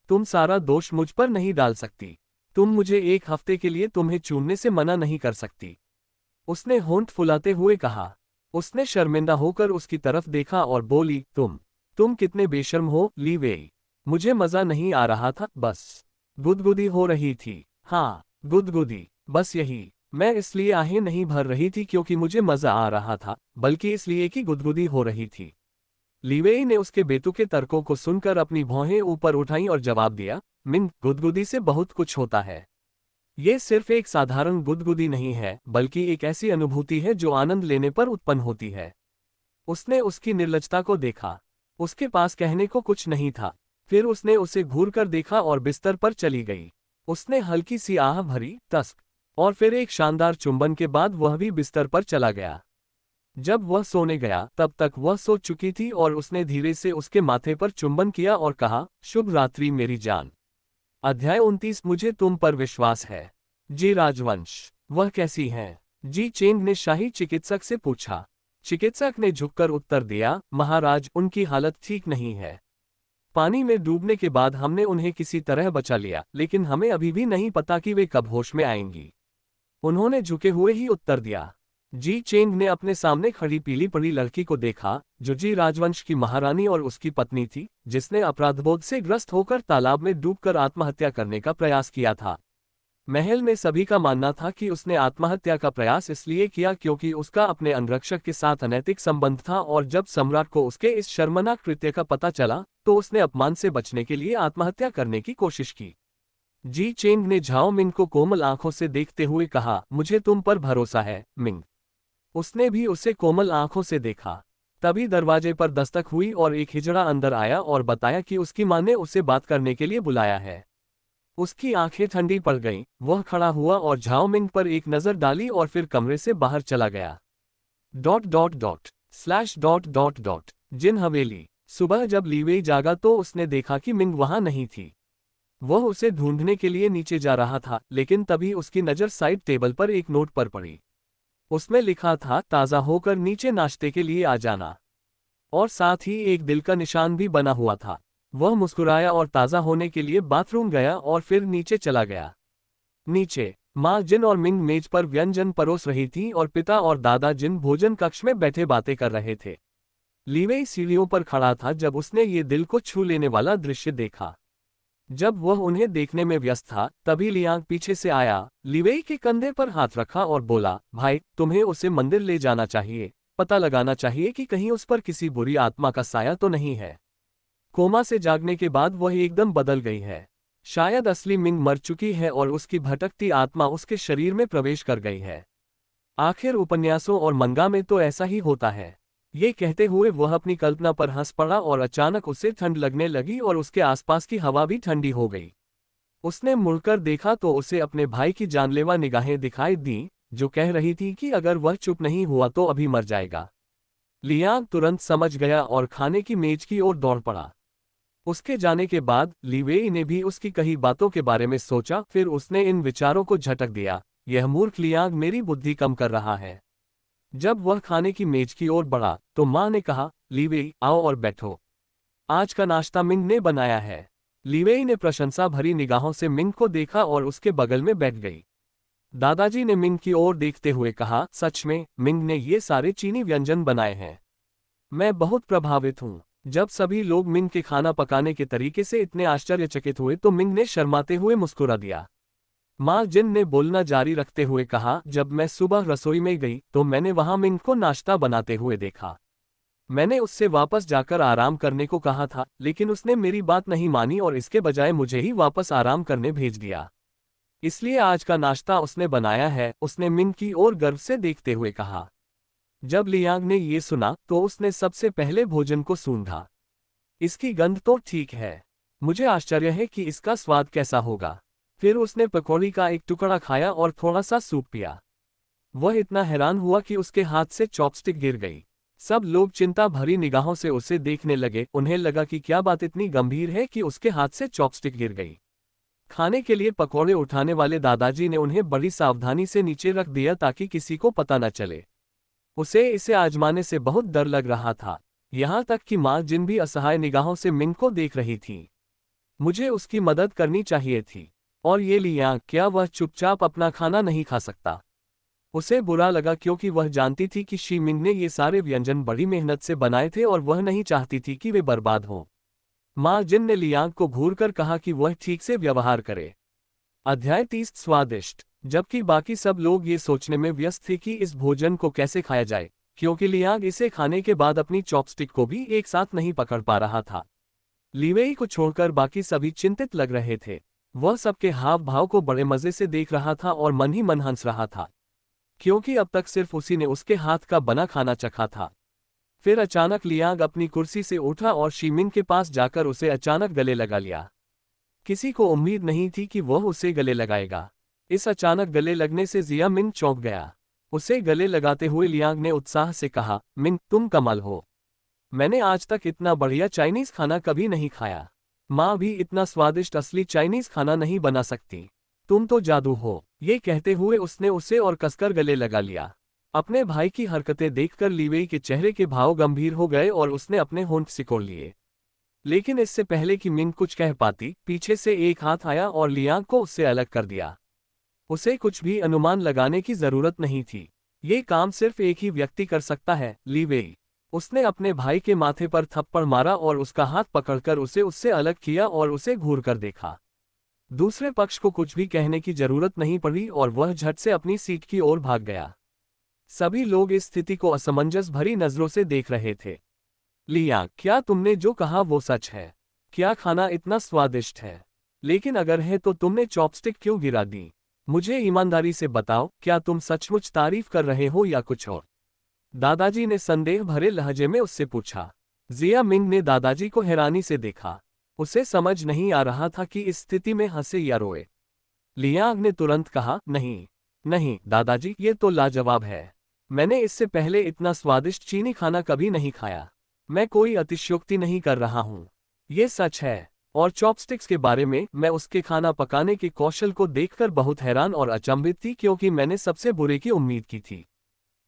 S1: तुम सारा दोष मुझ पर नहीं डाल सकती। तुम मुझे 1 हफ्ते के लिए तुम्हें चूमने से मना नहीं कर सकती। उसने होंठ फुलाते हुए कहा। उसने शर्मिंदा होकर उसकी तरफ देखा और बोली, तुम कितने बेशर्म हो लीवेई। मुझे मजा नहीं आ रहा था, बस गुदगुदी हो रही थी। हाँ, गुदगुदी, बस यही। मैं इसलिए आहें नहीं भर रही थी क्योंकि मुझे मजा आ रहा था, बल्कि इसलिए कि गुदगुदी हो रही थी। लीवेई ने उसके बेतुके तर्कों को सुनकर अपनी भौहें ऊपर उठाईं और जवाब दिया, मिंग, गुदगुदी से बहुत कुछ होता है। ये सिर्फ एक साधारण गुदगुदी नहीं है, बल्कि एक ऐसी अनुभूति है जो आनंद लेने पर उत्पन्न होती है। उसने उसकी निर्लजता को देखा। उसके पास कहने को कुछ नहीं था। फिर उसने उसे घूरकर देखा और बिस्तर पर चली गई। उसने हल्की सी आह भरी, तस्क, और फिर एक शानदार चुंबन के बाद वह भी बिस्तर पर चला गया। जब वह सोने गया तब तक वह सो चुकी थी और उसने धीरे से उसके माथे पर चुंबन किया और कहा, शुभ रात्रि मेरी जान। अध्याय 29। मुझे तुम पर विश्वास है। जी राजवंश, वह कैसी हैं? जी चेंग ने शाही चिकित्सक से पूछा। चिकित्सक ने झुककर उत्तर दिया, महाराज, उनकी हालत ठीक नहीं है। पानी में डूबने के बाद हमने उन्हें किसी तरह बचा लिया, लेकिन हमें अभी भी नहीं पता कि वे कब होश में आएंगी। उन्होंने झुके हुए ही उत्तर दिया। जी चेंग ने अपने सामने खड़ी पीली पड़ी लड़की को देखा, जो जी राजवंश की महारानी और उसकी पत्नी थी, जिसने अपराधबोध से ग्रस्त होकर तालाब में डूबकर आत्महत्या करने का प्रयास किया था। महल में सभी का मानना था कि उसने आत्महत्या का प्रयास इसलिए किया क्योंकि उसका अपने अंगरक्षक के साथ अनैतिक संबंध था, और जब सम्राट को उसके इस शर्मनाक कृत्य का पता चला तो उसने अपमान से बचने के लिए आत्महत्या करने की कोशिश की। जी चेंग ने झाओ मिंग को कोमल आंखों से देखते हुए कहा, मुझे तुम पर भरोसा है, मिंग। उसने भी उसे कोमल आंखों से देखा। तभी दरवाजे पर दस्तक हुई और एक हिजड़ा अंदर आया और बताया कि उसकी मां ने उसे बात करने के लिए बुलाया है। उसकी आंखें ठंडी पड़ गईं, वह खड़ा हुआ और झाओ मिंग पर एक नजर डाली और फिर कमरे से बाहर चला गया। जिन हवेली। सुबह जब लीवेई जागा तो उसने देखा कि मिंग वहां नहीं थी। वह उसे ढूंढने के लिए नीचे जा रहा था, लेकिन तभी उसकी नजर साइड टेबल पर एक नोट पर पड़ी। उसमें लिखा था, ताज़ा होकर नीचे नाश्ते के लिए आ जाना, और साथ ही एक दिल का निशान भी बना हुआ था। वह मुस्कुराया और ताज़ा होने के लिए बाथरूम गया और फिर नीचे चला गया। नीचे माँ जिन और मिंग मेज पर व्यंजन परोस रही थी और पिता और दादा जिन भोजन कक्ष में बैठे बातें कर रहे थे। लीवेई सीढ़ियों पर खड़ा था जब उसने ये दिल को छू लेने वाला दृश्य देखा। जब वह उन्हें देखने में व्यस्त था, तभी लियांग पीछे से आया, लीवेई के कंधे पर हाथ रखा और बोला, भाई, तुम्हें उसे मंदिर ले जाना चाहिए, पता लगाना चाहिए कि कहीं उस पर किसी बुरी आत्मा का साया तो नहीं है। कोमा से जागने के बाद वह एकदम बदल गई है। शायद असली मिंग मर चुकी है और उसकी भटकती आत्मा उसके शरीर में प्रवेश कर गई है। आखिर उपन्यासों और मंगा में तो ऐसा ही होता है। ये कहते हुए वह अपनी कल्पना पर हंस पड़ा और अचानक उसे ठंड लगने लगी और उसके आसपास की हवा भी ठंडी हो गई। उसने मुड़कर देखा तो उसे अपने भाई की जानलेवा निगाहें दिखाई दीं, जो कह रही थी कि अगर वह चुप नहीं हुआ तो अभी मर जाएगा। लियांग तुरंत समझ गया और खाने की मेज की ओर दौड़ पड़ा। उसके जाने के बाद लीवेई ने भी उसकी कही बातों के बारे में सोचा, फिर उसने इन विचारों को झटक दिया, यह मूर्ख लियांग मेरी बुद्धि कम कर रहा है। जब वह खाने की मेज की ओर बढ़ा तो मां ने कहा, लीवेई, आओ और बैठो। आज का नाश्ता मिंग ने बनाया है। लीवेई ने प्रशंसा भरी निगाहों से मिंग को देखा और उसके बगल में बैठ गई। दादाजी ने मिंग की ओर देखते हुए कहा, सच में, मिंग ने ये सारे चीनी व्यंजन बनाए हैं। मैं बहुत प्रभावित हूँ। जब सभी लोग मिंग के खाना पकाने के तरीके से इतने आश्चर्यचकित हुए तो मिंग ने शर्माते हुए मुस्कुरा दिया। माँ जिन ने बोलना जारी रखते हुए कहा, जब मैं सुबह रसोई में गई तो मैंने वहां मिंग को नाश्ता बनाते हुए देखा। मैंने उससे वापस जाकर आराम करने को कहा था, लेकिन उसने मेरी बात नहीं मानी और इसके बजाय मुझे ही वापस आराम करने भेज दिया। इसलिए आज का नाश्ता उसने बनाया है, उसने मिंग की ओर गर्व से देखते हुए कहा। जब लियांग ने ये सुना तो उसने सबसे पहले भोजन को सूंघा। इसकी गंध तो ठीक है। मुझे आश्चर्य है कि इसका स्वाद कैसा होगा। फिर उसने पकौड़ी का एक टुकड़ा खाया और थोड़ा सा सूप पिया। वह इतना हैरान हुआ कि उसके हाथ से चॉपस्टिक गिर गई। सब लोग चिंता भरी निगाहों से उसे देखने लगे। उन्हें लगा कि क्या बात इतनी गंभीर है कि उसके हाथ से चॉपस्टिक गिर गई। खाने के लिए पकौड़े उठाने वाले दादाजी ने उन्हें बड़ी सावधानी से नीचे रख दिया ताकि किसी को पता न चले। उसे इसे आजमाने से बहुत डर लग रहा था, यहाँ तक कि माँ जिन भी असहाय निगाहों से मिंग को देख रही थी। मुझे उसकी मदद करनी चाहिए थी। और ये लियांग, क्या वह चुपचाप अपना खाना नहीं खा सकता? उसे बुरा लगा क्योंकि वह जानती थी कि शी मिंग ने ये सारे व्यंजन बड़ी मेहनत से बनाए थे और वह नहीं चाहती थी कि वे बर्बाद हों। माँ जिन ने लियांग को घूरकर कहा कि वह ठीक से व्यवहार करे। अध्याय 30। स्वादिष्ट। जबकि बाकी सब लोग ये सोचने में व्यस्त थे कि इस भोजन को कैसे खाया जाए, क्योंकि लियांग इसे खाने के बाद अपनी चॉपस्टिक को भी एक साथ नहीं पकड़ पा रहा था। लीवेई को छोड़कर बाकी सभी चिंतित लग रहे थे। वह सबके हाव भाव को बड़े मजे से देख रहा था और मन ही मन हंस रहा था, क्योंकि अब तक सिर्फ उसी ने उसके हाथ का बना खाना चखा था। फिर अचानक लियांग अपनी कुर्सी से उठा और शीमिन के पास जाकर उसे अचानक गले लगा लिया। किसी को उम्मीद नहीं थी कि वह उसे गले लगाएगा। इस अचानक गले लगने से जिया मिन चौंक गया। उसे गले लगाते हुए लियांग ने उत्साह से कहा, मिन, तुम कमाल हो। मैंने आज तक इतना बढ़िया चाइनीज खाना कभी नहीं खाया। माँ भी इतना स्वादिष्ट असली चाइनीज खाना नहीं बना सकती। तुम तो जादू हो। ये कहते हुए उसने उसे और कसकर गले लगा लिया। अपने भाई की हरकतें देखकर लीवेई के चेहरे के भाव गंभीर हो गए और उसने अपने होंठ सिकोड़ लिए। लेकिन इससे पहले कि मिन कुछ कह पाती, पीछे से एक हाथ आया और लियांग को उससे अलग कर दिया। उसे कुछ भी अनुमान लगाने की जरूरत नहीं थी। ये काम सिर्फ एक ही व्यक्ति कर सकता है, लीवेई। उसने अपने भाई के माथे पर थप्पड़ मारा और उसका हाथ पकड़कर उसे उससे अलग किया और उसे घूर कर देखा। दूसरे पक्ष को कुछ भी कहने की जरूरत नहीं पड़ी और वह झट से अपनी सीट की ओर भाग गया। सभी लोग इस स्थिति को असमंजस भरी नजरों से देख रहे थे। लियांग, क्या तुमने जो कहा वो सच है? क्या खाना इतना स्वादिष्ट है? लेकिन अगर है तो तुमने चॉपस्टिक क्यों गिरा दी? मुझे ईमानदारी से बताओ, क्या तुम सचमुच तारीफ कर रहे हो या कुछ और? दादाजी ने संदेह भरे लहजे में उससे पूछा। जिया मिंग ने दादाजी को हैरानी से देखा। उसे समझ नहीं आ रहा था कि इस स्थिति में हंसे या रोए। लियांग ने तुरंत कहा, नहीं नहीं दादाजी, ये तो लाजवाब है। मैंने इससे पहले इतना स्वादिष्ट चीनी खाना कभी नहीं खाया। मैं कोई अतिशयोक्ति नहीं कर रहा हूँ। ये सच है। और चॉपस्टिक्स के बारे में, मैं उसके खाना पकाने के कौशल को देखकर बहुत हैरान और अचंभित थी, क्योंकि मैंने सबसे बुरे की उम्मीद की थी।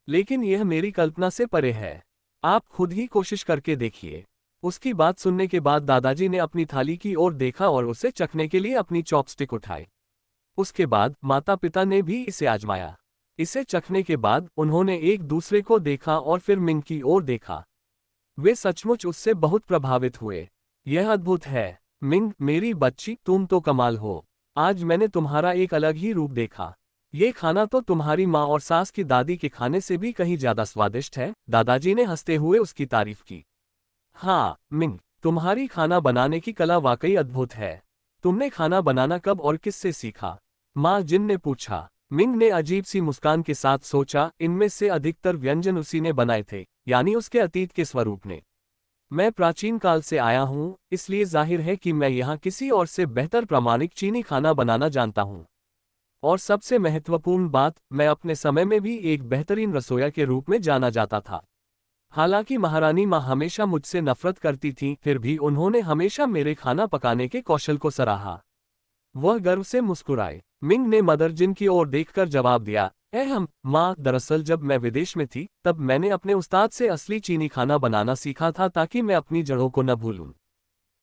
S1: लेकिन यह मेरी कल्पना से परे है। आप खुद ही कोशिश करके देखिए। उसकी बात सुनने के बाद दादाजी ने अपनी थाली की ओर देखा और उसे चखने के लिए अपनी चॉपस्टिक उठाई। उसके बाद माता पिता ने भी इसे आजमाया। इसे चखने के बाद उन्होंने एक दूसरे को देखा और फिर मिंग की ओर देखा। वे सचमुच उससे बहुत प्रभावित हुए। यह अद्भुत है मिंग, मेरी बच्ची, तुम तो कमाल हो। आज मैंने तुम्हारा एक अलग ही रूप देखा। ये खाना तो तुम्हारी माँ और सास की दादी के खाने से भी कहीं ज्यादा स्वादिष्ट है। दादाजी ने हंसते हुए उसकी तारीफ की। हाँ मिंग, तुम्हारी खाना बनाने की कला वाकई अद्भुत है। तुमने खाना बनाना कब और किससे सीखा? माँ जिन ने पूछा। मिंग ने अजीब सी मुस्कान के साथ सोचा, इनमें से अधिकतर व्यंजन उसी ने बनाए थे, यानी उसके अतीत के स्वरूप ने। मैं प्राचीन काल से आया हूँ, इसलिए जाहिर है कि मैं यहाँ किसी और से बेहतर प्रामाणिक चीनी खाना बनाना जानता हूँ। और सबसे महत्वपूर्ण बात, मैं अपने समय में भी एक बेहतरीन रसोइया के रूप में जाना जाता था। हालांकि महारानी माँ हमेशा मुझसे नफरत करती थीं, फिर भी उन्होंने हमेशा मेरे खाना पकाने के कौशल को सराहा। वह गर्व से मुस्कुराए। मिंग ने मदर जिन की ओर देखकर जवाब दिया, माँ, दरअसल जब मैं विदेश में थी, तब मैंने अपने उस्ताद से असली चीनी खाना बनाना सीखा था, ताकि मैं अपनी जड़ों को न भूलूं।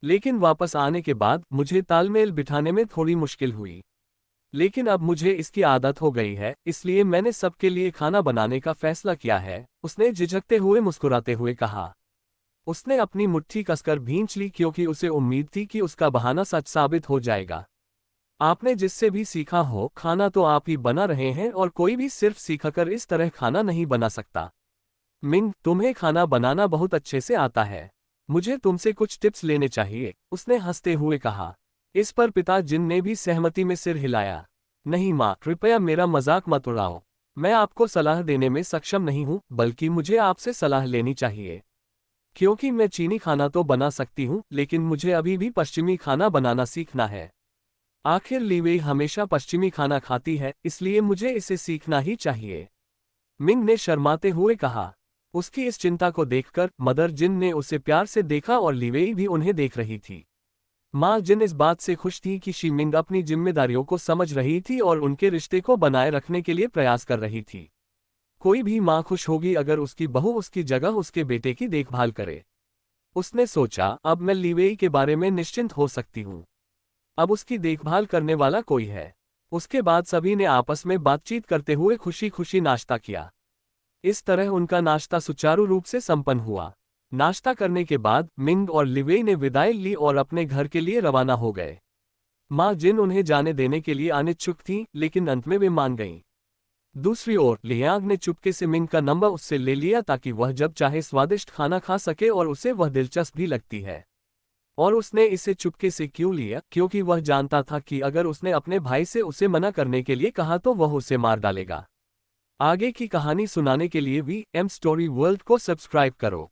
S1: लेकिन वापस आने के बाद मुझे तालमेल बिठाने में थोड़ी मुश्किल हुई। लेकिन अब मुझे इसकी आदत हो गई है, इसलिए मैंने सबके लिए खाना बनाने का फैसला किया है, उसने झिझकते हुए मुस्कुराते हुए कहा। उसने अपनी मुट्ठी कसकर भींच ली, क्योंकि उसे उम्मीद थी कि उसका बहाना सच साबित हो जाएगा। आपने जिससे भी सीखा हो, खाना तो आप ही बना रहे हैं, और कोई भी सिर्फ सीखकर इस तरह खाना नहीं बना सकता। मिंग, तुम्हें खाना बनाना बहुत अच्छे से आता है। मुझे तुमसे कुछ टिप्स लेने चाहिए, उसने हंसते हुए कहा। इस पर पिता जिन ने भी सहमति में सिर हिलाया। नहीं माँ, कृपया मेरा मजाक मत उड़ाओ। मैं आपको सलाह देने में सक्षम नहीं हूँ, बल्कि मुझे आपसे सलाह लेनी चाहिए। क्योंकि मैं चीनी खाना तो बना सकती हूँ, लेकिन मुझे अभी भी पश्चिमी खाना बनाना सीखना है। आखिर लीवेई हमेशा पश्चिमी खाना खाती है, इसलिए मुझे इसे सीखना ही चाहिए, मिंग ने शर्माते हुए कहा। उसकी इस चिंता को देखकर मदर जिन ने उसे प्यार से देखा और लीवेई भी उन्हें देख रही थी। माँ जिन इस बात से खुश थी कि शी मिंग अपनी जिम्मेदारियों को समझ रही थी और उनके रिश्ते को बनाए रखने के लिए प्रयास कर रही थी। कोई भी माँ खुश होगी अगर उसकी बहू उसकी जगह उसके बेटे की देखभाल करे। उसने सोचा, अब मैं लीवेई के बारे में निश्चिंत हो सकती हूँ। अब उसकी देखभाल करने वाला कोई है। उसके बाद सभी ने आपस में बातचीत करते हुए खुशी खुशी नाश्ता किया। इस तरह उनका नाश्ता सुचारू रूप से संपन्न हुआ। नाश्ता करने के बाद मिंग और लिवेई ने विदाई ली और अपने घर के लिए रवाना हो गए। माँ जिन उन्हें जाने देने के लिए अनिच्छुक थी, लेकिन अंत में वे मान गईं। दूसरी ओर लियांग ने चुपके से मिंग का नंबर उससे ले लिया ताकि वह जब चाहे स्वादिष्ट खाना खा सके और उसे वह दिलचस्प भी लगती है। और उसने इसे चुपके से क्यों लिया? क्योंकि वह जानता था कि अगर उसने अपने भाई से उसे मना करने के लिए कहा तो वह उसे मार डालेगा। आगे की कहानी सुनाने के लिए वी एम स्टोरी वर्ल्ड को सब्सक्राइब करो।